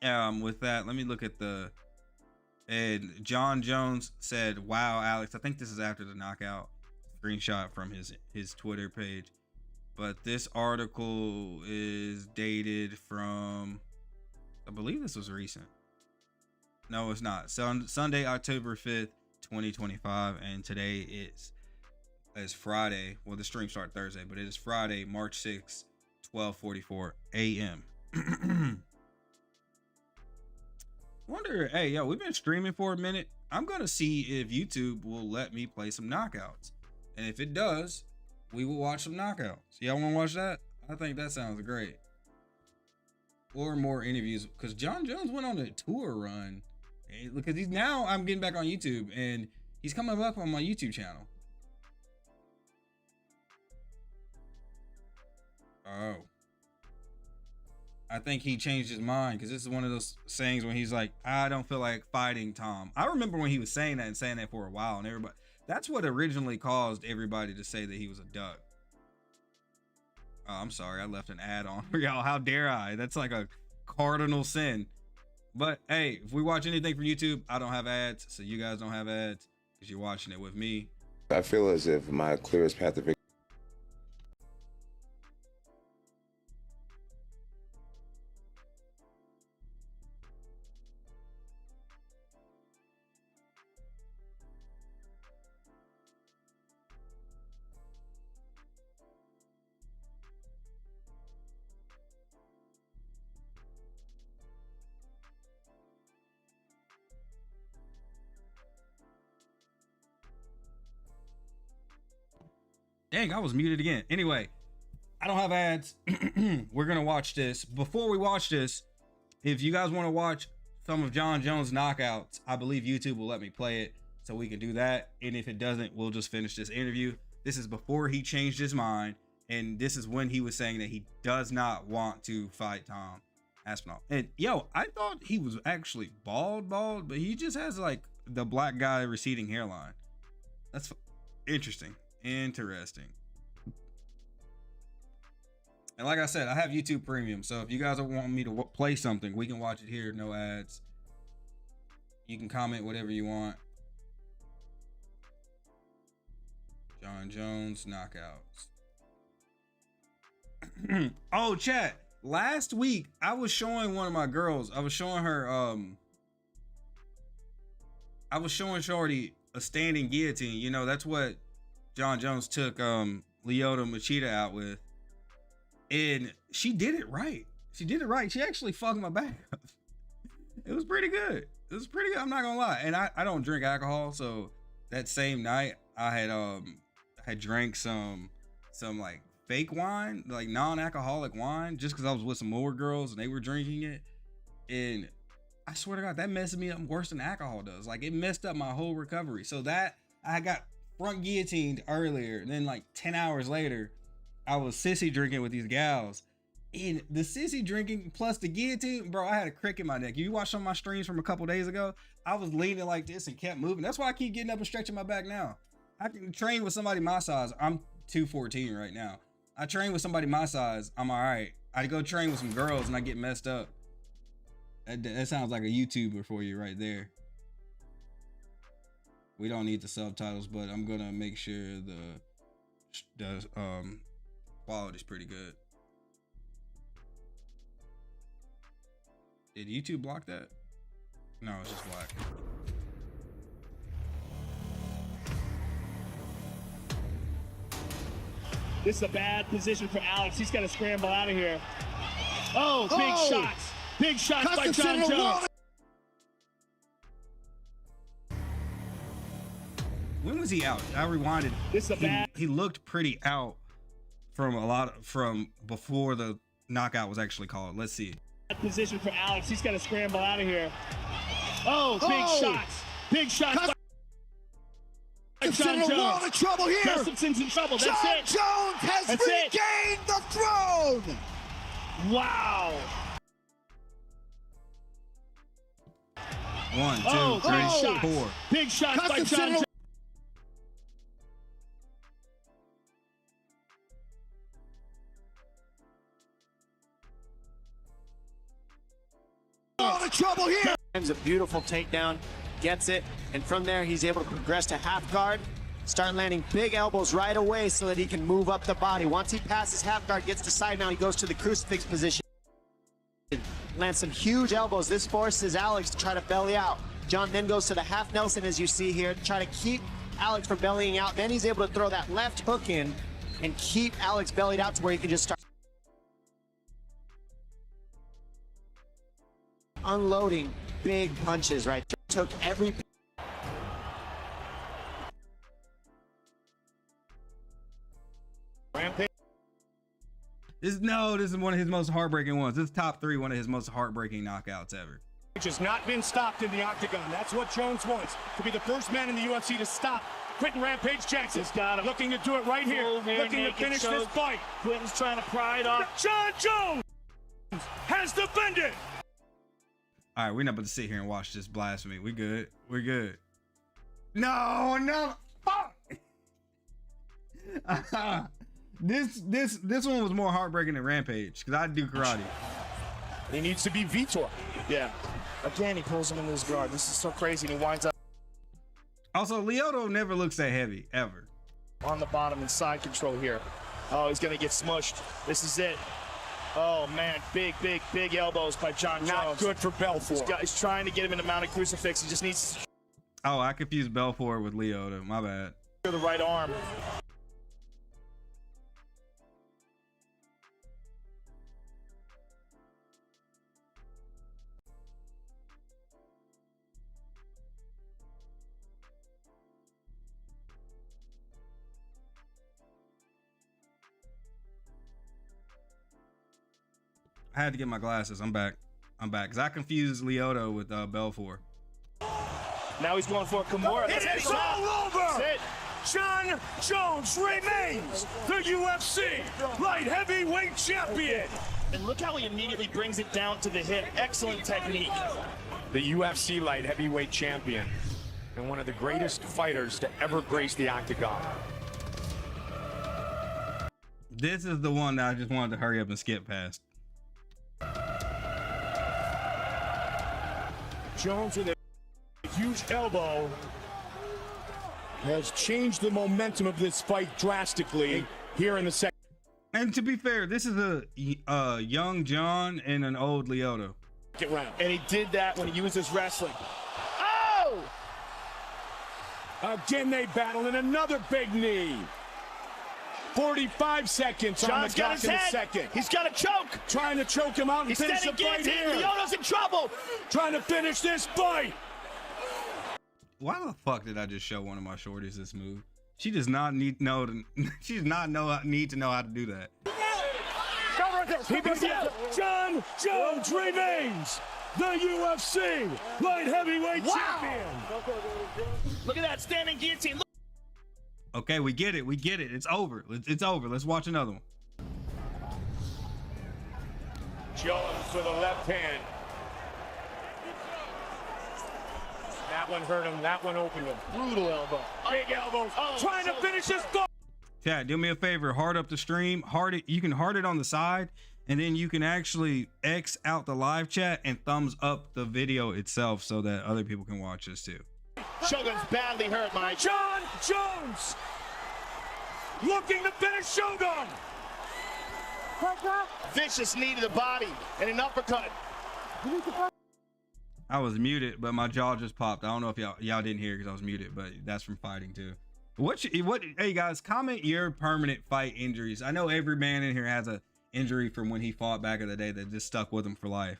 Speaker 1: it. With that, let me look at and Jon Jones said, wow, Alex, I think this is after the knockout. Screenshot from his Twitter page. But this article is dated from, I believe this was recent. No, it's not. Sunday, October 5th, 2025. And today is Friday. Well, the stream started Thursday, but it is Friday, March 6th, 12:44 a.m. Wonder, hey, yo, we've been streaming for a minute. I'm going to see if YouTube will let me play some knockouts. And if it does, we will watch some knockouts. Y'all want to watch that? I think that sounds great. Or more interviews, because Jon Jones went on a tour run, because I'm getting back on YouTube, and He's coming up on my YouTube channel. Oh. I think he changed his mind because this is one of those sayings when he's like, I don't feel like fighting Tom. I remember when he was saying that and saying that for a while, and everybody, that's what originally caused everybody to say that he was a duck. Oh, I'm sorry, I left an ad on for y'all. How dare I? That's like a cardinal sin. But hey, if we watch anything from YouTube, I don't have ads, so you guys don't have ads because you're watching it with me.
Speaker 13: I feel as if my clearest path to victory.
Speaker 1: Dang, I was muted again. Anyway, I don't have ads. We're gonna watch this. Before we watch this, if you guys want to watch some of Jon Jones' knockouts, I believe YouTube will let me play it, so we can do that. And if it doesn't, we'll just finish this interview. This is before he changed his mind, and this is when he was saying that he does not want to fight Tom Aspinall. And yo, I thought he was actually bald, but he just has like the black guy receding hairline. That's interesting. Interesting. And like I said, I have YouTube Premium, so if you guys want me to play something, we can watch it here, no ads. You can comment whatever you want. Jon Jones knockouts. Oh, chat. Last week I was showing one of my girls, I was showing her I was showing Shorty a standing guillotine. You know, that's what Jon Jones took Lyoto Machida out with. And she did it right. She did it right. She actually fucked my back up. It was pretty good. It was pretty good. I'm not gonna lie. And I don't drink alcohol, so that same night I had drank some like fake wine, like non-alcoholic wine, just because I was with some more girls and they were drinking it. And I swear to God, that messed me up worse than alcohol does. Like, it messed up my whole recovery. So that I got front guillotined earlier, and then like 10 hours later, I was sissy drinking with these gals. And the sissy drinking plus the guillotine, bro, I had a crick in my neck. You watched some of my streams from a couple days ago, I was leaning like this and kept moving. That's why I keep getting up and stretching my back now. I can train with somebody my size. I'm 214 right now. I train with somebody my size, I'm all right. I go train with some girls and I get messed up. That sounds like a YouTuber for you right there. We don't need the subtitles, but I'm gonna make sure the quality's pretty good. Did YouTube block that? No, it's just black.
Speaker 17: This is a bad position for Alex. He's got to scramble out of here. Oh, big shots. Big shots by Jon Jones.
Speaker 1: When was he out? I rewinded.
Speaker 17: This is a
Speaker 1: he looked pretty out from before the knockout was actually called. Let's see.
Speaker 17: Bad position for Alex. He's got to scramble out of here. Oh, big shots. Big shots by Jon Jones.
Speaker 18: In a world of trouble here.
Speaker 17: Gustafson's in trouble. That's
Speaker 18: Jon
Speaker 17: it.
Speaker 18: Jones has regained the throne.
Speaker 17: Wow.
Speaker 1: 1, 2, 3, 4.
Speaker 17: Big shots by Jon Jones.
Speaker 18: All the trouble here.
Speaker 19: A beautiful takedown, gets it, and from there he's able to progress to half guard, start landing big elbows right away so that he can move up the body. Once he passes half guard, gets to side now, he goes to the crucifix position. Lands some huge elbows. This forces Alex to try to belly out. Jon then goes to the half Nelson, as you see here, to try to keep Alex from bellying out. Then he's able to throw that left hook in and keep Alex bellied out to where he can just start unloading big punches, right? Took every
Speaker 1: Rampage. This is one of his most heartbreaking ones. This is top 3, one of his most heartbreaking knockouts ever.
Speaker 17: has not been stopped in the octagon. That's what Jones wants, to be the first man in the UFC to stop Quinton Rampage Jackson. He's got him. Looking to do it right here. Looking to finish this fight.
Speaker 16: Quinton's trying to pry it off.
Speaker 17: Jon Jones has defended.
Speaker 1: All right, we're not about to sit here and watch this blasphemy. We good. We're good. No. Fuck. This one was more heartbreaking than Rampage because I do karate.
Speaker 17: He needs to be Vitor. Yeah. Again, he pulls him into his guard. This is so crazy. And he winds up
Speaker 1: Also, Lyoto never looks that heavy, ever.
Speaker 17: on the bottom and side control here. Oh, he's going to get smushed. This is it. Oh, man. Big elbows by Jon Jones. Not good for Belfort. He's trying to get him in the mounted crucifix. He just needs
Speaker 1: Oh, I confused Belfort with Lyoto. My bad.
Speaker 17: the right arm.
Speaker 1: I had to get my glasses. I'm back. Because I confused Lyoto with Belfort.
Speaker 17: Now he's going for a Kimura. It is all over! Jon Jones remains the UFC light heavyweight champion. And look how he immediately brings it down to the hip. Excellent technique.
Speaker 11: The UFC light heavyweight champion and one of the greatest fighters to ever grace the octagon.
Speaker 1: This is the one that I just wanted to hurry up and skip past.
Speaker 17: Jones with a huge elbow has changed the momentum of this fight drastically here in the second.
Speaker 1: And to be fair, this is a young Jon and an old Lyoto.
Speaker 17: Round. And he did that when he used his wrestling. Oh! Again they battle in another big knee. 45 seconds on the clock in the second.
Speaker 16: He's got a choke.
Speaker 17: Trying to choke him out and finish the fight here.
Speaker 16: Lyoto's in trouble.
Speaker 17: Trying to finish this fight.
Speaker 1: Why the fuck did I just show one of my shorties this move? She does not need to know how to do that.
Speaker 17: Jon Jones remains the UFC light heavyweight champion.
Speaker 16: Look at that standing guillotine.
Speaker 1: Okay, we get it. It's over. It's over. Let's watch another one.
Speaker 17: Jones with a left hand. That one hurt him. That one opened him. Brutal elbow. Big elbow. Trying to finish this fight.
Speaker 1: Chat, do me a favor. Heart up the stream. You can heart it on the side, and then you can actually X out the live chat and thumbs up the video itself so that other people can watch this too.
Speaker 16: Shogun's badly hurt, Mike.
Speaker 17: Jon Jones looking to finish Shogun.
Speaker 16: Vicious knee to the body and an uppercut.
Speaker 1: I was muted, but my jaw just popped. I don't know if y'all didn't hear because I was muted, but that's from fighting too. Hey guys, comment your permanent fight injuries. I know every man in here has a injury from when he fought back in the day that just stuck with him for life.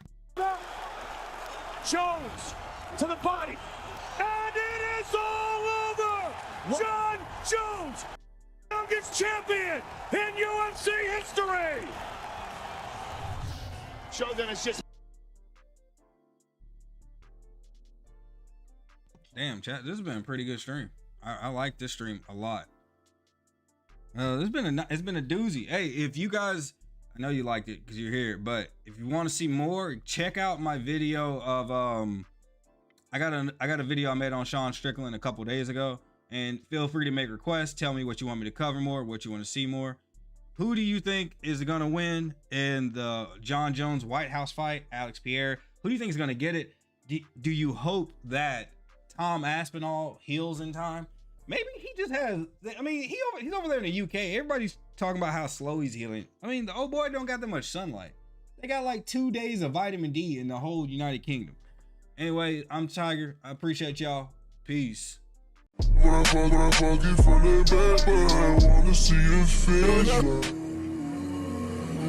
Speaker 17: Jones to the body. And it is all over! Jon Jones, youngest champion in UFC history!
Speaker 16: Shogun is just...
Speaker 1: Damn, chat, this has been a pretty good stream. I like this stream a lot. It's been a doozy. Hey, if you guys, I know you liked it because you're here, but if you want to see more, check out my video of I got a video I made on Sean Strickland a couple days ago, and feel free to make requests. Tell me what you want me to cover more, what you want to see more. Who do you think is going to win in the Jon Jones White House fight? Alex Pereira. Who do you think is going to get it? Do you hope that Tom Aspinall heals in time? Maybe he just has. I mean, he's over there in the UK. Everybody's talking about how slow he's healing. I mean, the old boy don't got that much sunlight. They got like 2 days of vitamin D in the whole United Kingdom. Anyway, I'm Tiger. I appreciate y'all. Peace.
Speaker 20: When I fuck you from the back, but I wanna see your face.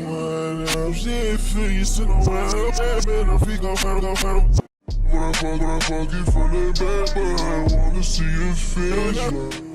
Speaker 20: When I'm seeing face in the wild, man, I think I'm When I fuck you from the back, but I wanna see your face.